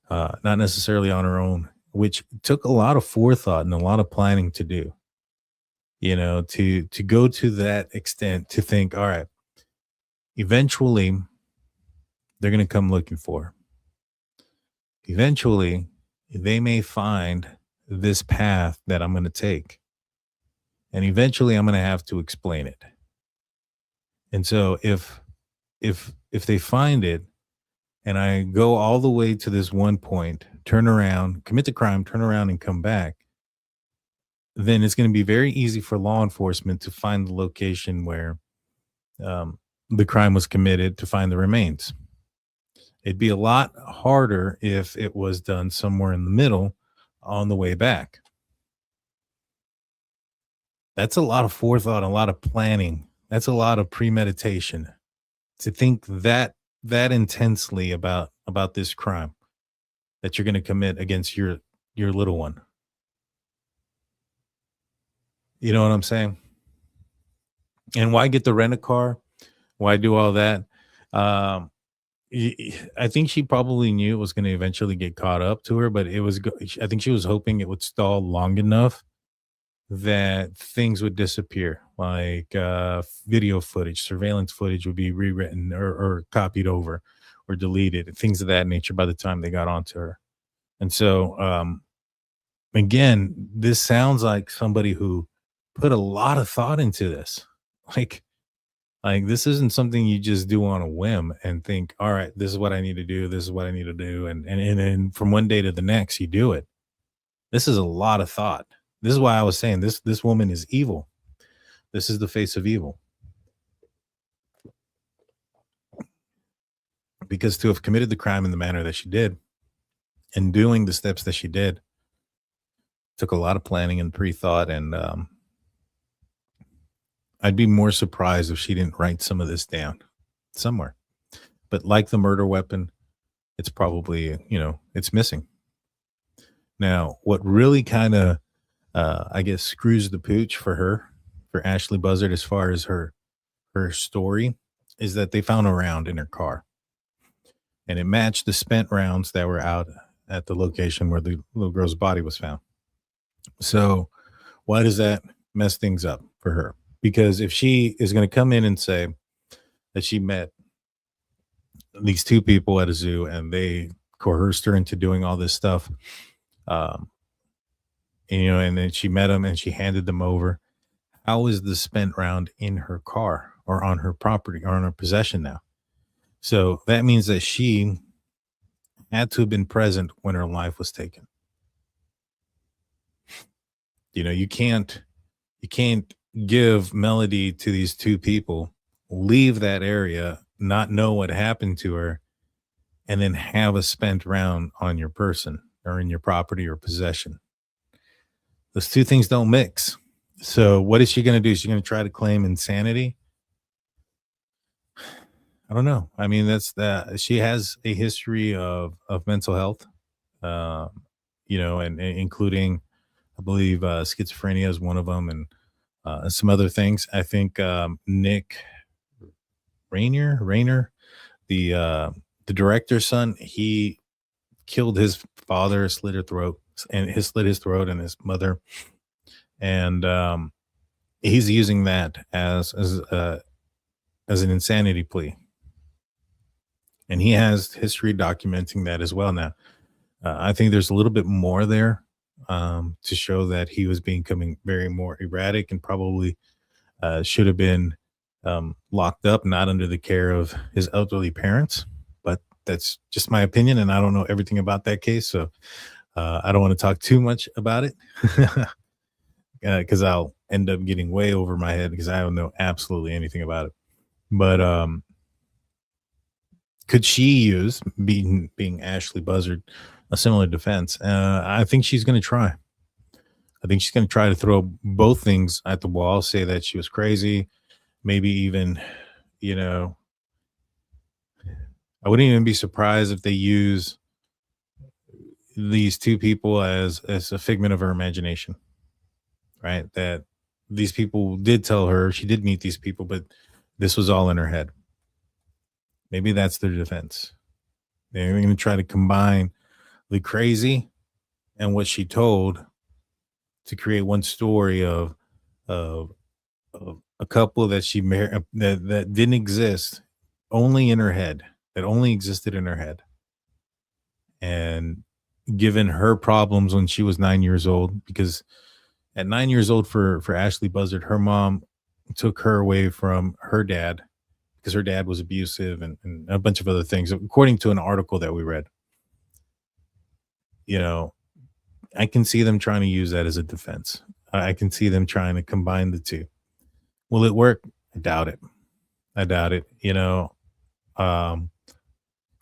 Not necessarily on her own, which took a lot of forethought and a lot of planning to do, to go to that extent, to think, all right, eventually they're going to come looking for her. Eventually they may find this path that I'm going to take. And eventually I'm going to have to explain it. And so if they find it and I go all the way to this one point, turn around, commit the crime, turn around and come back, then it's going to be very easy for law enforcement to find the location where the crime was committed, to find the remains. It'd be a lot harder if it was done somewhere in the middle on the way back. That's a lot of forethought, a lot of planning. That's a lot of premeditation to think that intensely about this crime that you're going to commit against your little one. You know what I'm saying? And why get the rent-a-car? Why do all that? I think she probably knew it was going to eventually get caught up to her, but I think she was hoping it would stall long enough that things would disappear, like video footage, surveillance footage would be rewritten or copied over or deleted, things of that nature by the time they got onto her. And so, again, this sounds like somebody who put a lot of thought into this. Like, this isn't something you just do on a whim and think, all right, this is what I need to do. This is what I need to do. And then from one day to the next, you do it. This is a lot of thought. This is why I was saying this woman is evil. This is the face of evil. Because to have committed the crime in the manner that she did and doing the steps that she did took a lot of planning and pre-thought. And I'd be more surprised if she didn't write some of this down somewhere. But like the murder weapon, it's probably, it's missing. Now, what really kind of, I guess, screws the pooch for Ashlee Buzzard, as far as her story, is that they found a round in her car. And it matched the spent rounds that were out at the location where the little girl's body was found. So why does that mess things up for her? Because if she is going to come in and say that she met these two people at a zoo and they coerced her into doing all this stuff, and then she met them and she handed them over, how is the spent round in her car or on her property or in her possession now? So that means that she had to have been present when her life was taken. You can't give melody to these two people, leave that area, not know what happened to her, and then have a spent round on your person or in your property or possession. Those two things don't mix. So what is she going to do? Is she going to try to claim insanity? I don't know. I mean, she has a history of mental health, and including, I believe, schizophrenia is one of them, and some other things. I think Nick Rayner, the director's son, he killed his father, slit his throat and his mother, and he's using that as an insanity plea, and he has history documenting that as well. Now, I think there's a little bit more there to show that he was becoming very more erratic and probably should have been locked up, not under the care of his elderly parents. But that's just my opinion, and I don't know everything about that case, so I don't want to talk too much about it because I'll end up getting way over my head because I don't know absolutely anything about it. But could she use, being Ashlee Buzzard, a similar defense? I think she's going to try. I think she's going to try to throw both things at the wall, say that she was crazy, maybe even, I wouldn't even be surprised if they use these two people as a figment of her imagination, right? That these people did tell her she did meet these people, but this was all in her head. Maybe that's their defense. They're going to try to combine the crazy and what she told to create one story of a couple that she married that didn't exist, only in her head, that only existed in her head. And given her problems when she was 9 years old, because at 9 years old for Ashlee Buzzard, her mom took her away from her dad because her dad was abusive and a bunch of other things, according to an article that we read. I can see them trying to use that as a defense. I can see them trying to combine the two. Will it work? I doubt it.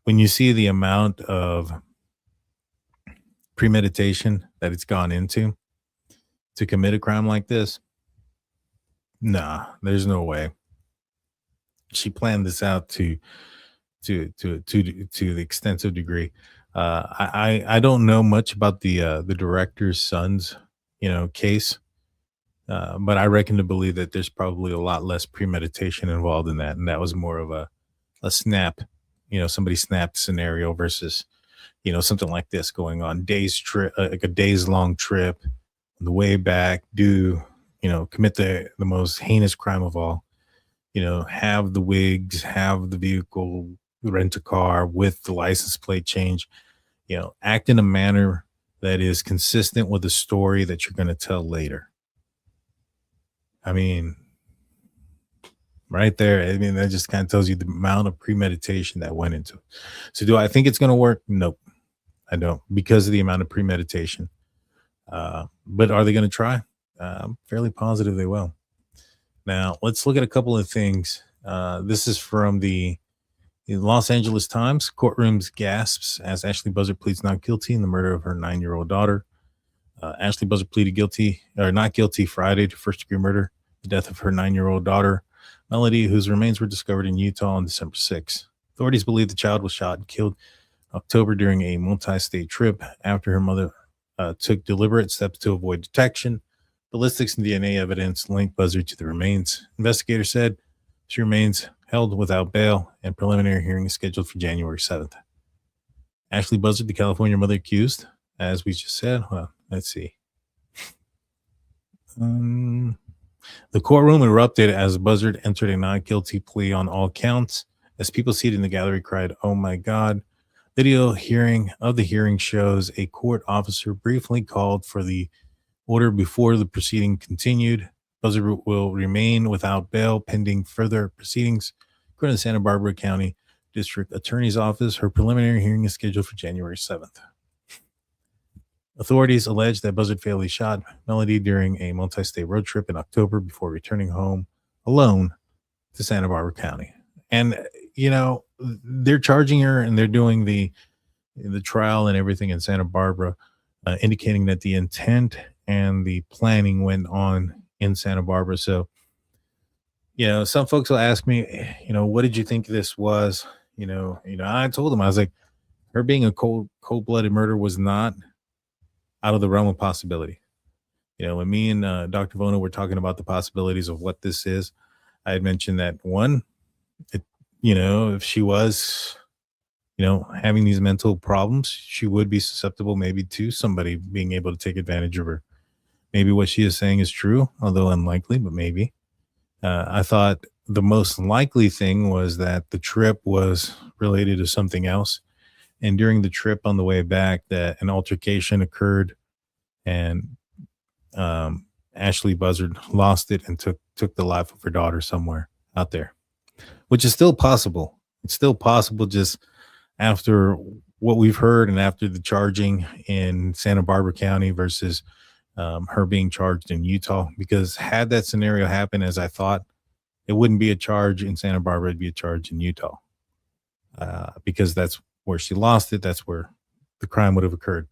When you see the amount of premeditation that it's gone into to commit a crime like this, nah, there's no way. She planned this out to the extensive degree. I don't know much about the director's son's case, but I reckon to believe that there's probably a lot less premeditation involved in that, and that was more of a snap, somebody snapped scenario versus something like this going on like a days long trip on the way back, commit the most heinous crime of all, have the wigs, have the vehicle, rent a car with the license plate change, act in a manner that is consistent with the story that you're going to tell later. I mean, right there, that just kind of tells you the amount of premeditation that went into it. So do I think it's going to work? Nope, I don't, because of the amount of premeditation. But are they going to try? I'm fairly positive they will. Now, let's look at a couple of things. This is from the Los Angeles Times. Courtrooms gasps as Ashlee Buzzard pleads not guilty in the murder of her 9-year-old daughter. Ashlee Buzzard pleaded not guilty Friday to first-degree murder, the death of her 9-year-old daughter, Melody, whose remains were discovered in Utah on December 6. Authorities believe the child was shot and killed October during a multi-state trip after her mother took deliberate steps to avoid detection. Ballistics and DNA evidence linked Buzzard to the remains. Investigators said she remains held without bail, and preliminary hearing is scheduled for January 7th. Ashlee Buzzard, the California mother accused, as we just said. Well, let's see. The courtroom erupted as Buzzard entered a not guilty plea on all counts. As people seated in the gallery cried, "Oh my God." Video of the hearing shows a court officer briefly called for the order before the proceeding continued. Buzzard will remain without bail pending further proceedings. According to the Santa Barbara County District Attorney's Office, her preliminary hearing is scheduled for January 7th. Authorities allege that Buzzard fatally shot Melody during a multi-state road trip in October before returning home alone to Santa Barbara County. And, they're charging her and they're doing the trial and everything in Santa Barbara, indicating that the intent and the planning went on in Santa Barbara. So, some folks will ask me, what did you think this was? I told them, I was like, her being a cold-blooded murder was not out of the realm of possibility. When me and Dr. Vona were talking about the possibilities of what this is, I had mentioned that one, if she was, having these mental problems, she would be susceptible maybe to somebody being able to take advantage of her. Maybe what she is saying is true, although unlikely, but maybe. I thought the most likely thing was that the trip was related to something else. And during the trip on the way back, that an altercation occurred and Ashlee Buzzard lost it and took the life of her daughter somewhere out there, which is still possible. It's still possible just after what we've heard and after the charging in Santa Barbara County versus her being charged in Utah, because had that scenario happen as I thought, it wouldn't be a charge in Santa Barbara, it'd be a charge in Utah, because that's where she lost it. That's where the crime would have occurred.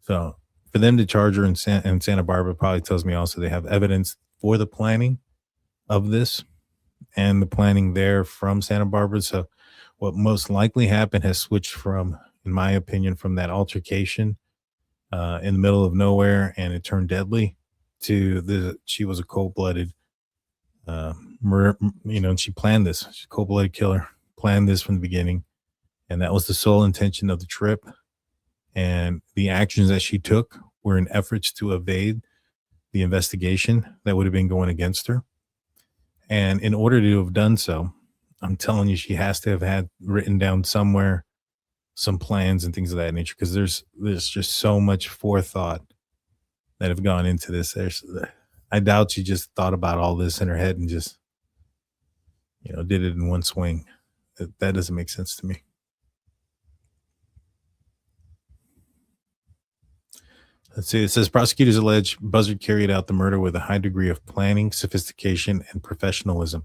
So for them to charge her in Santa Barbara probably tells me also they have evidence for the planning of this and the planning there from Santa Barbara. So what most likely happened has switched from, in my opinion, from that altercation in the middle of nowhere and it turned deadly to she was a cold-blooded murder, and she planned this. She's a cold-blooded killer, planned this from the beginning. And that was the sole intention of the trip. And the actions that she took were in efforts to evade the investigation that would have been going against her. And in order to have done so, I'm telling you, she has to have had written down somewhere some plans and things of that nature, because there's just so much forethought that have gone into this. I doubt she just thought about all this in her head and just, did it in one swing. That doesn't make sense to me. Let's see. It says prosecutors allege Buzzard carried out the murder with a high degree of planning, sophistication, and professionalism.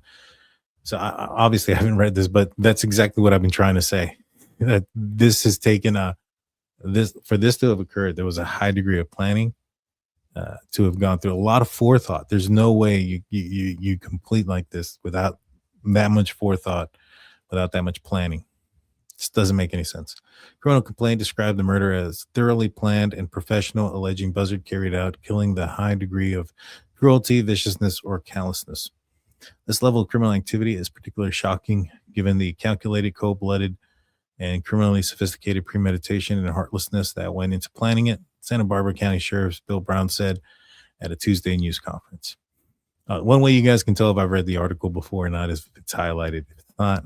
So obviously I haven't read this, but that's exactly what I've been trying to say. That this has taken for this to have occurred, there was a high degree of planning, to have gone through a lot of forethought. There's no way you complete like this without that much forethought, without that much planning. This doesn't make any sense. Criminal complaint described the murder as thoroughly planned and professional, alleging Buzzard carried out killing the high degree of cruelty, viciousness, or callousness. This level of criminal activity is particularly shocking given the calculated, cold-blooded, and criminally sophisticated premeditation and heartlessness that went into planning it. Santa Barbara County Sheriff Bill Brown said at a Tuesday news conference. One way you guys can tell if I've read the article before or not is if it's highlighted. If it's not,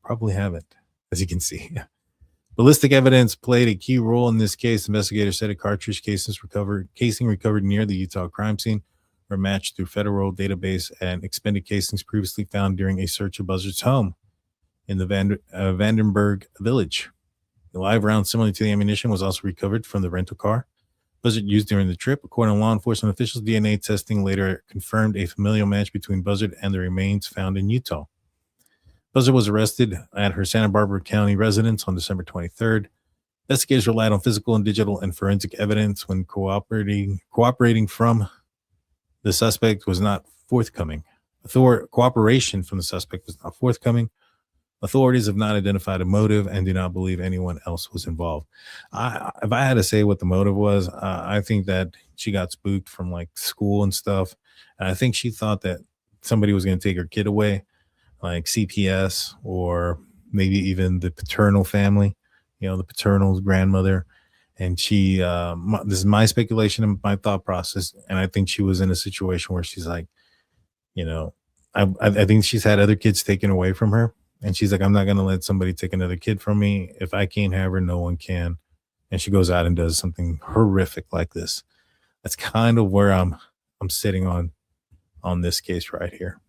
probably haven't, as you can see. Ballistic evidence played a key role in this case. Investigators said a cartridge casing recovered near the Utah crime scene were matched through federal database and expended casings previously found during a search of Buzzard's home in the Vandenberg village. The live round similar to the ammunition was also recovered from the rental car Buzzard used during the trip. According to law enforcement officials, DNA testing later confirmed a familial match between Buzzard and the remains found in Utah. Buzzard was arrested at her Santa Barbara County residence on December 23rd. Investigators relied on physical and digital and forensic evidence when cooperating from the suspect was not forthcoming. Cooperation from the suspect was not forthcoming. Authorities have not identified a motive and do not believe anyone else was involved. If I had to say what the motive was, I think that she got spooked from like school and stuff. And I think she thought that somebody was going to take her kid away, like CPS or maybe even the paternal family, the paternal grandmother. And she, this is my speculation and my thought process. And I think she was in a situation where she's like, I think she's had other kids taken away from her. And she's like, I'm not going to let somebody take another kid from me. If I can't have her, no one can. And she goes out and does something horrific like this. That's kind of where I'm sitting on this case right here.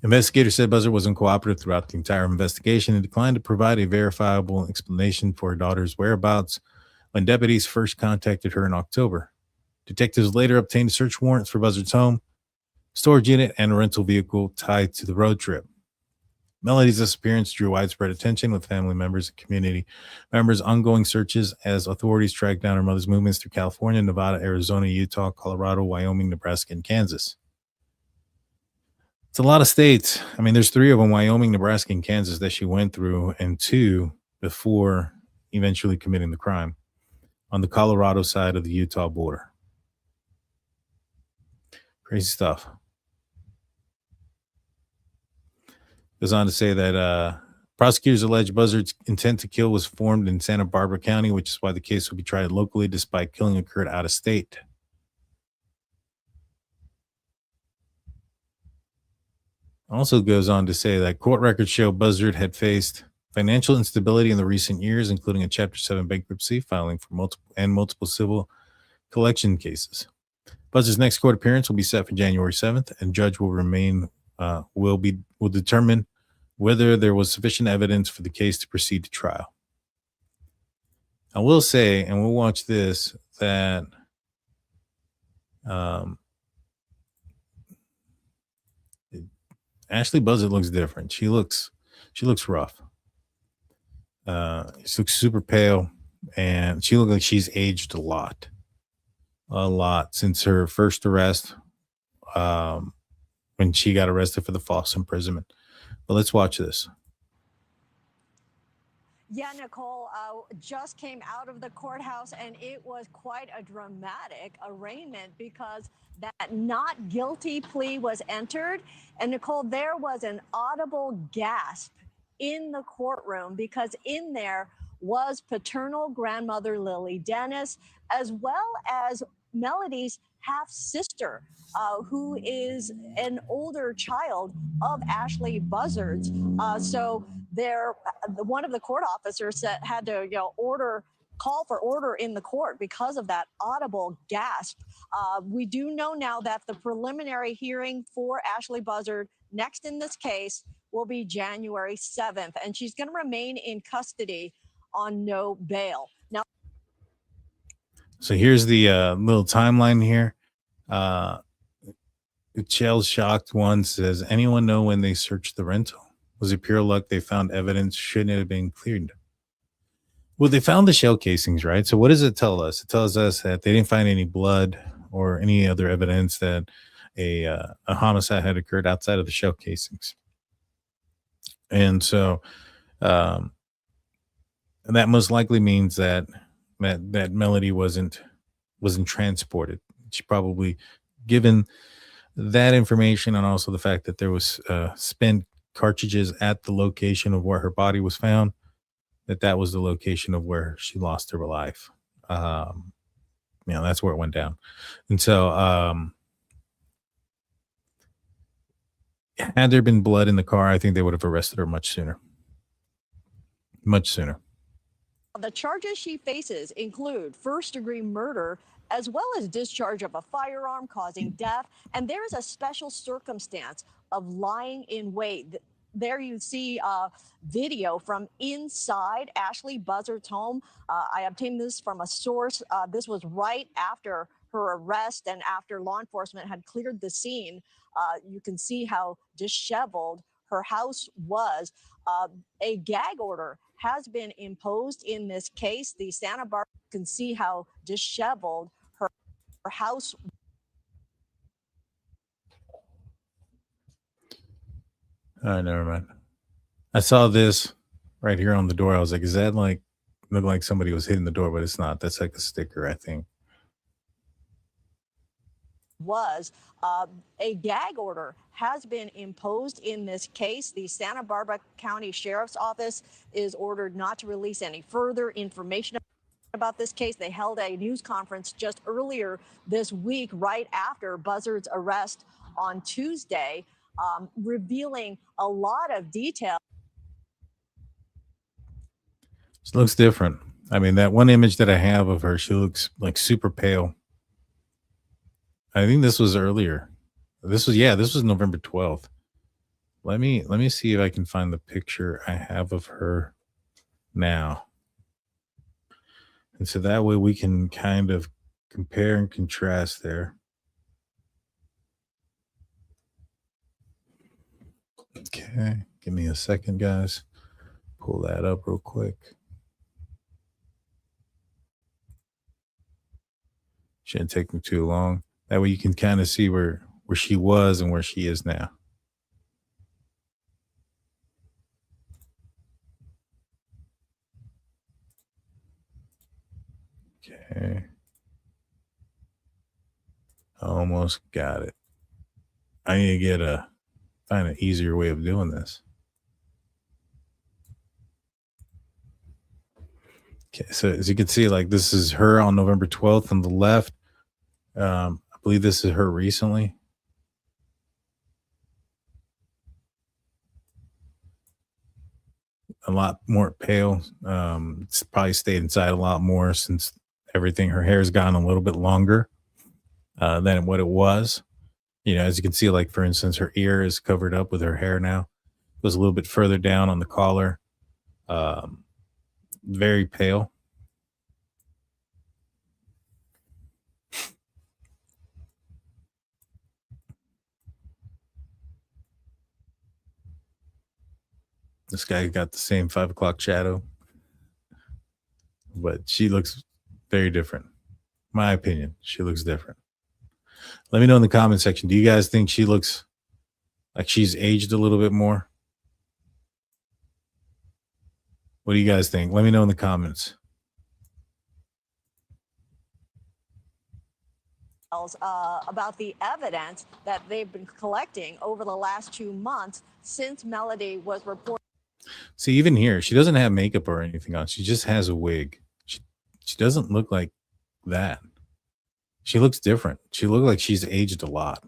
Investigators said Buzzard was uncooperative throughout the entire investigation and declined to provide a verifiable explanation for her daughter's whereabouts when deputies first contacted her in October. Detectives later obtained search warrants for Buzzard's home, storage unit, and a rental vehicle tied to the road trip. Melody's disappearance drew widespread attention with family members and community members' ongoing searches as authorities tracked down her mother's movements through California, Nevada, Arizona, Utah, Colorado, Wyoming, Nebraska, and Kansas. It's a lot of states. I mean, there's 3 of them, Wyoming, Nebraska, and Kansas, that she went through, and 2 before eventually committing the crime on the Colorado side of the Utah border. Crazy stuff. Goes on to say that prosecutors allege Buzzard's intent to kill was formed in Santa Barbara County, which is why the case will be tried locally despite killing occurred out of state. Also goes on to say that court records show Buzzard had faced financial instability in the recent years, including a Chapter 7 bankruptcy filing for multiple civil collection cases. Buzzard's next court appearance will be set for January 7th, and judge will determine whether there was sufficient evidence for the case to proceed to trial. I will say, and we'll watch this, that Ashlee Buzzard looks different. She looks rough. She looks super pale, and she looks like she's aged a lot since her first arrest, when she got arrested for the false imprisonment. But let's watch this. Yeah, Nicole, just came out of the courthouse, and it was quite a dramatic arraignment because that not guilty plea was entered. And Nicole, there was an audible gasp in the courtroom because in there was paternal grandmother Lily Dennis, as well as Melody's half-sister, who is an older child of Ashlee Buzzard's. So there, one of the court officers had to, call for order in the court because of that audible gasp. We do know now that the preliminary hearing for Ashlee Buzzard next in this case will be January 7th, and she's going to remain in custody on no bail. Now, so here's the little timeline here. Shell's shocked one says, anyone know when they searched the rental? Was it pure luck they found evidence? Shouldn't it have been cleared? Well, they found the shell casings, right? So what does it tell us? It tells us that they didn't find any blood or any other evidence that a homicide had occurred outside of the shell casings. And so that most likely means that Melody wasn't transported. She probably, given that information and also the fact that there was spent cartridges at the location of where her body was found, that was the location of where she lost her life. that's where it went down. And so, had there been blood in the car, I think they would have arrested her much sooner. Much sooner. The charges she faces include first-degree murder, as well as discharge of a firearm causing death. And there is a special circumstance of lying in wait. There you see video from inside Ashlee Buzzard's home. I obtained this from a source. This was right after her arrest and after law enforcement had cleared the scene. You can see how disheveled her house was. A gag order has been imposed in this case. The Santa Barbara can see how disheveled her house. All right, never mind. I saw this right here on the door. I was like, is that like, look like somebody was hitting the door, but it's not. That's like a sticker, I think. Was a gag order has been imposed in this case. The Santa Barbara County Sheriff's Office is ordered not to release any further information about this case. They held a news conference just earlier this week, right after Buzzard's arrest on Tuesday, revealing a lot of detail. She looks different. I mean, that one image that I have of her, she looks like super pale. I think this was earlier. This was November 12th. Let me see if I can find the picture I have of her now. And so that way we can kind of compare and contrast there. Okay, give me a second, guys. Pull that up real quick. Shouldn't take me too long. That way you can kind of see where she was and where she is now. Okay. Almost got it. I need to find an easier way of doing this. Okay, so as you can see, like this is her on November 12th on the left. I believe this is her recently. A lot more pale. It's probably stayed inside a lot more since everything. Her hair's gotten a little bit longer than what it was. As you can see, like for instance, her ear is covered up with her hair now. It goes a little bit further down on the collar. Very pale. This guy got the same 5 o'clock shadow, but she looks very different. My opinion, she looks different. Let me know in the comment section. Do you guys think she looks like she's aged a little bit more? What do you guys think? Let me know in the comments. About the evidence that they've been collecting over the last 2 months since Melody was reported. See, even here, she doesn't have makeup or anything on. She just has a wig. She doesn't look like that. She looks different. She looks like she's aged a lot.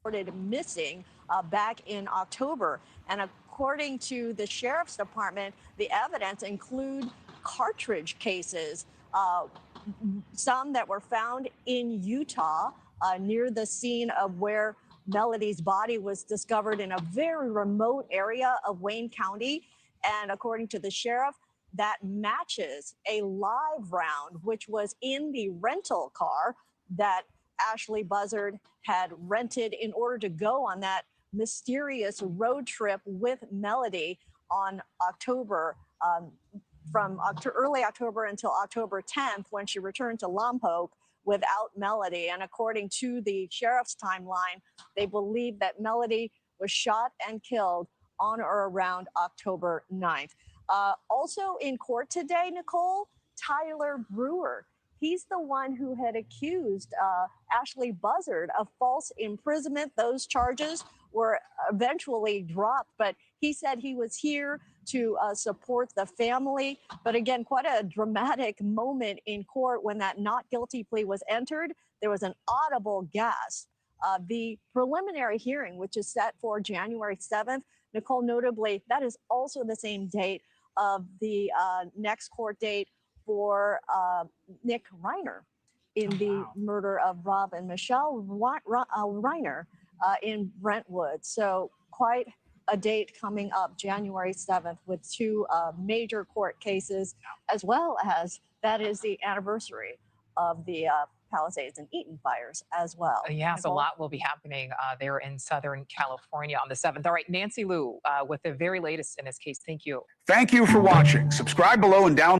Reported missing back in October. And according to the sheriff's department, the evidence include cartridge cases, some that were found in Utah near the scene of where Melody's body was discovered in a very remote area of Wayne County. And according to the sheriff, that matches a live round, which was in the rental car that Ashlee Buzzard had rented in order to go on that mysterious road trip with Melody on October, from early October until October 10th, when she returned to Lompoc without Melody. And according to the sheriff's timeline, they believe that Melody was shot and killed on or around October 9th. Also in court today, Nicole, Tyler Brewer. He's the one who had accused Ashlee Buzzard of false imprisonment. Those charges were eventually dropped, but he said he was here to support the family. But again, quite a dramatic moment in court when that not guilty plea was entered. There was an audible gasp. The preliminary hearing, which is set for January 7th, Nicole, notably, that is also the same date of the next court date for Nick Reiner in the murder of Rob and Michelle Reiner in Brentwood. So quite a date coming up, January 7th, with two major court cases, as well as that is the anniversary of the Palisades and Eaton fires as well. Yes, Nicole? a lot will be happening there in Southern California on the 7th. All right, Nancy Liu with the very latest in this case. Thank you. Thank you for watching. Subscribe below and down.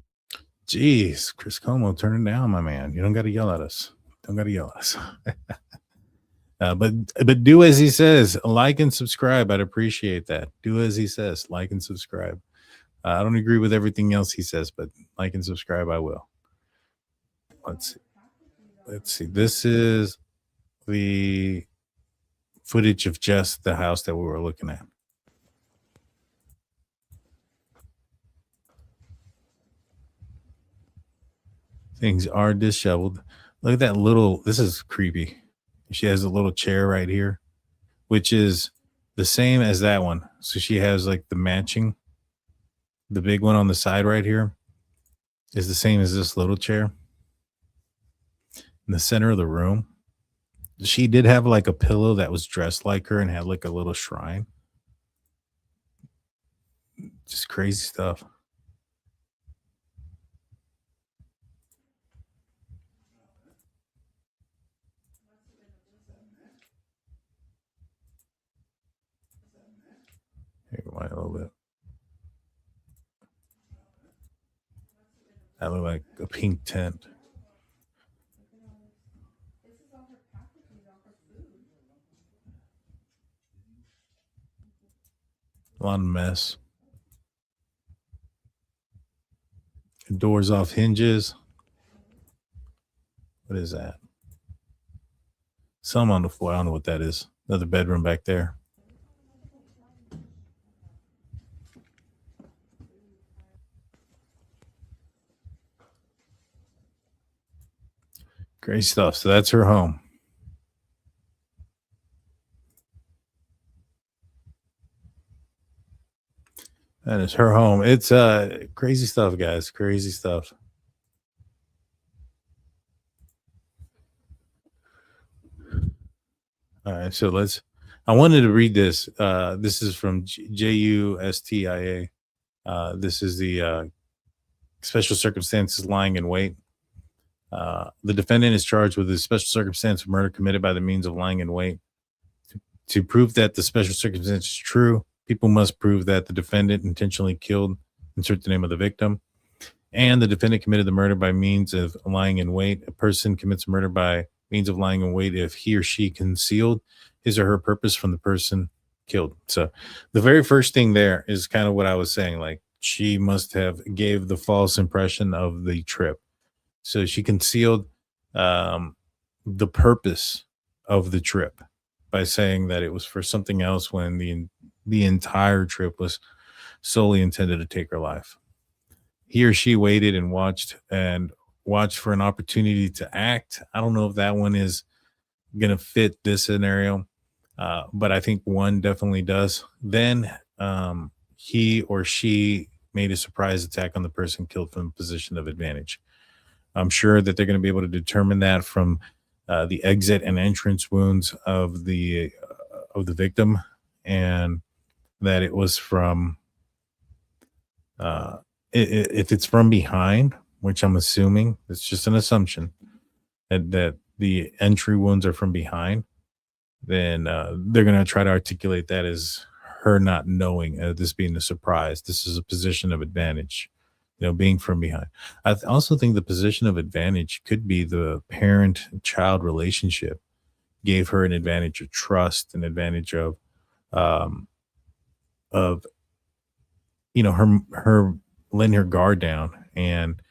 Jeez, Chris Como, turn it down, my man. You don't got to yell at us. Don't got to yell at us. But do as he says. Like and subscribe. I'd appreciate that. Do as he says. Like and subscribe. I don't agree with everything else he says, but like and subscribe, I will. Let's see. Let's see. This is the footage of just the house that we were looking at. Things are disheveled. Look at that little, this is creepy. She has a little chair right here, which is the same as that one. So she has like the matching, the big one on the side right here is the same as this little chair. In the center of the room, she did have like a pillow that was dressed like her and had like a little shrine. Just crazy stuff. Here, a little bit. That looked like a pink tent. A lot of mess. Doors off hinges. What is that? Some on the floor. I don't know what that is. Another bedroom back there. Great stuff. So that's her home. That is her home. It's crazy stuff, guys. Crazy stuff. All right, so I wanted to read this. This is from JUSTIA. This is the special circumstances lying in wait. The defendant is charged with a special circumstance of murder committed by the means of lying in wait. To prove that the special circumstance is true, people must prove that the defendant intentionally killed, insert the name of the victim, and the defendant committed the murder by means of lying in wait. A person commits murder by means of lying in wait if he or she concealed his or her purpose from the person killed. So the very first thing there is kind of what I was saying. Like, she must have gave the false impression of the trip. So she concealed the purpose of the trip by saying that it was for something else when the entire trip was solely intended to take her life. He or she waited and watched for an opportunity to act. I don't know if that one is going to fit this scenario, but I think one definitely does. Then he or she made a surprise attack on the person killed from a position of advantage. I'm sure that they're going to be able to determine that from the exit and entrance wounds of the victim, and that it was from if it's from behind, which I'm assuming, it's just an assumption that the entry wounds are from behind, then they're going to try to articulate that as her not knowing, this being a surprise. This is a position of advantage, being from behind. I also think the position of advantage could be the parent-child relationship gave her an advantage of trust, an advantage of her letting her guard down and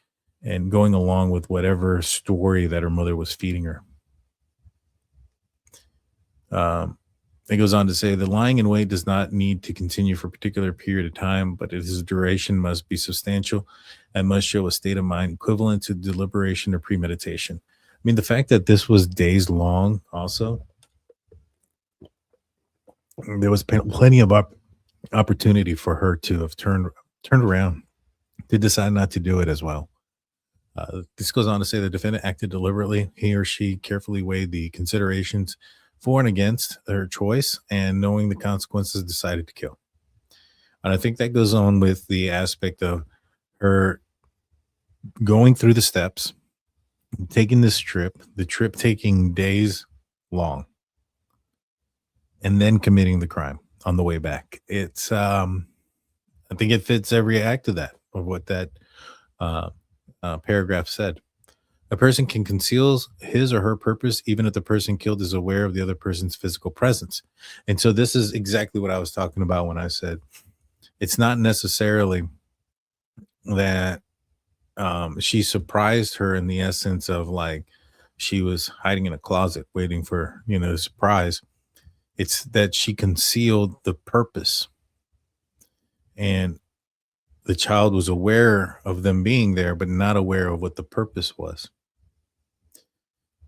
going along with whatever story that her mother was feeding her. It goes on to say the lying in wait does not need to continue for a particular period of time, but its duration must be substantial and must show a state of mind equivalent to deliberation or premeditation. I mean, the fact that this was days long also, there was plenty of opportunity for her to have turned around to decide not to do it as well. This goes on to say the defendant acted deliberately. He or she carefully weighed the considerations for and against her choice, and knowing the consequences, decided to kill. And I think that goes on with the aspect of her going through the steps, taking this trip, the trip taking days long, and then committing the crime on the way back. It's I think it fits every act of that, of what that paragraph said. A person can conceal his or her purpose even if the person killed is aware of the other person's physical presence. And so this is exactly what I was talking about when I said it's not necessarily that she surprised her in the essence of like she was hiding in a closet waiting for, the surprise. It's that she concealed the purpose, and the child was aware of them being there, but not aware of what the purpose was.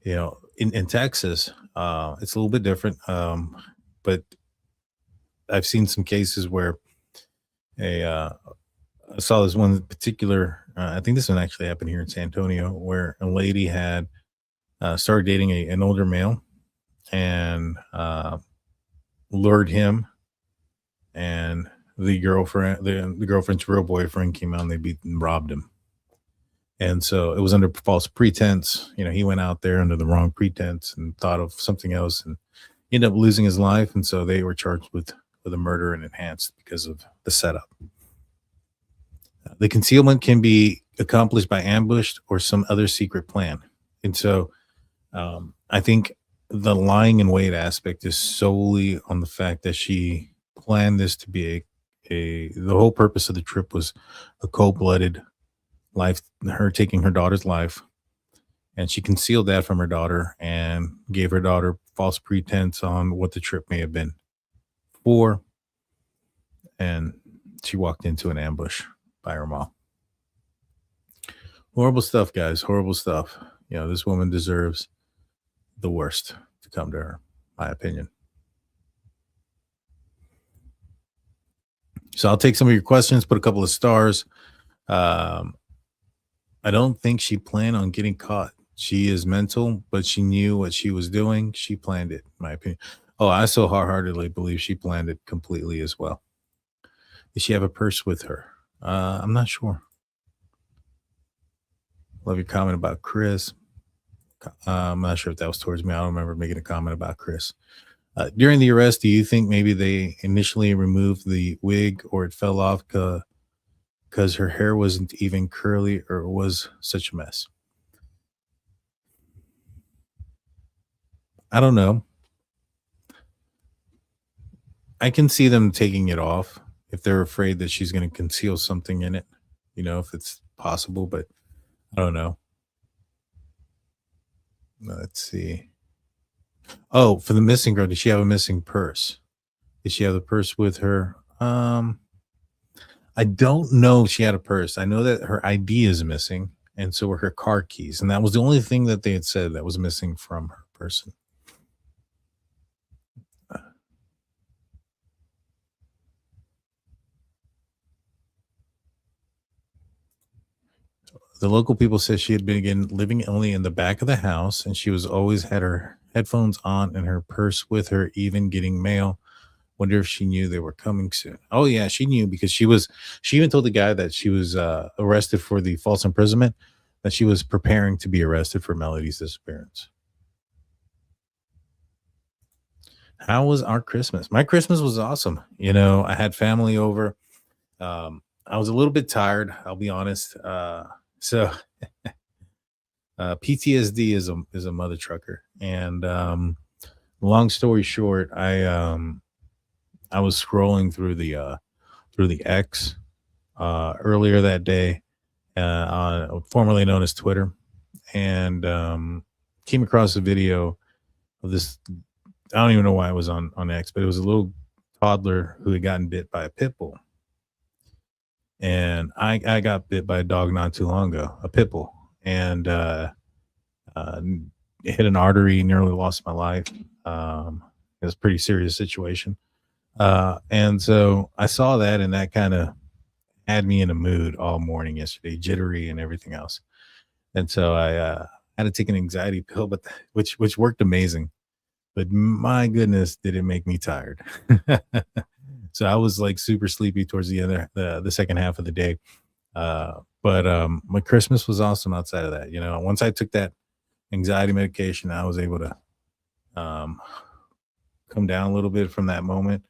In Texas, it's a little bit different. But I've seen some cases where I saw this one particular, I think this one actually happened here in San Antonio, where a lady had started dating an older male and lured him, and the girlfriend's real boyfriend came out and they beat and robbed him. And so it was under false pretense. He went out there under the wrong pretense and thought of something else and ended up losing his life. And so they were charged with a murder and enhanced because of the setup. The concealment can be accomplished by ambush or some other secret plan. And so I think the lying in wait aspect is solely on the fact that she planned this to be the whole purpose of the trip was a cold-blooded life, her taking her daughter's life, and she concealed that from her daughter and gave her daughter false pretense on what the trip may have been for, and she walked into an ambush by her mom. Horrible stuff, guys. Horrible stuff. This woman deserves the worst to come to her, my opinion. So I'll take some of your questions, put a couple of stars. I don't think she planned on getting caught. She is mental, but she knew what she was doing. She planned it, in my opinion. Oh, I so wholeheartedly believe she planned it completely as well. Did she have a purse with her? I'm not sure. Love your comment about Chris. I'm not sure if that was towards me. I don't remember making a comment about Chris. During the arrest, do you think maybe they initially removed the wig or it fell off because her hair wasn't even curly or was such a mess? I don't know. I can see them taking it off if they're afraid that she's going to conceal something in it, if it's possible, but I don't know. Let's see. Oh, for the missing girl, did she have a missing purse? Did she have the purse with her? I don't know if she had a purse. I know that her ID is missing, and so were her car keys. And that was the only thing that they had said that was missing from her person. The local people said she had been living only in the back of the house, and she was always had her headphones on and her purse with her, even getting mail. Wonder if she knew they were coming soon. Oh yeah, she knew because she even told the guy that she was arrested for the false imprisonment, that she was preparing to be arrested for Melody's disappearance. How was our Christmas? My Christmas was awesome. I had family over. I was a little bit tired, I'll be honest. So PTSD is a mother trucker. And long story short, I was scrolling through the X earlier that day, formerly known as Twitter, and came across a video of this I don't even know why it was on X, but it was a little toddler who had gotten bit by a pit bull. And I got bit by a dog not too long ago, a pit bull, and it hit an artery, nearly lost my life. It was a pretty serious situation. And so I saw that, and that kind of had me in a mood all morning yesterday, jittery and everything else. And so I had to take an anxiety pill, but which worked amazing. But my goodness, did it make me tired. So I was like super sleepy towards the second half of the day. But my Christmas was awesome outside of that. Once I took that anxiety medication, I was able to come down a little bit from that moment.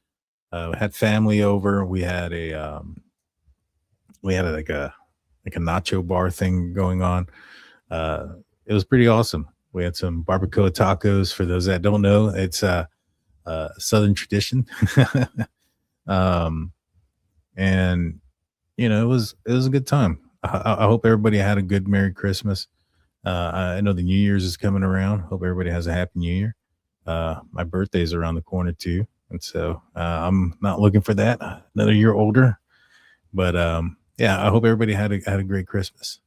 Had family over. We had like a nacho bar thing going on. It was pretty awesome. We had some barbacoa tacos. For those that don't know, it's a Southern tradition. And it was a good time. I hope everybody had a good Merry Christmas. I know the New Year's is coming around. Hope everybody has a Happy New Year. My birthday's around the corner too, and so I'm not looking for that. Another year older, but yeah, I hope everybody had a great Christmas.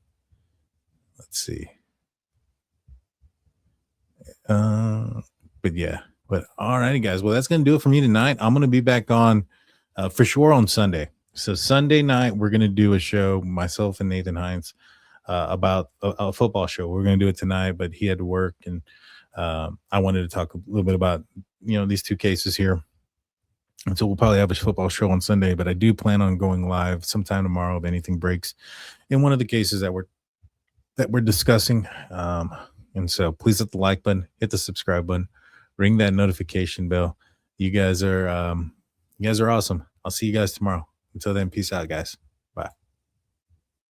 Let's see. But all righty, guys. Well, that's gonna do it for me tonight. I'm gonna be back on for sure on Sunday. So Sunday night we're gonna do a show, myself and Nathan Hines, about a football show. We're gonna do it tonight, but he had to work, and I wanted to talk a little bit about these two cases here. And so we'll probably have a football show on Sunday, but I do plan on going live sometime tomorrow if anything breaks in one of the cases that we're discussing. And so please hit the like button, hit the subscribe button, ring that notification bell. You guys are awesome. I'll see you guys tomorrow. Until then, peace out, guys.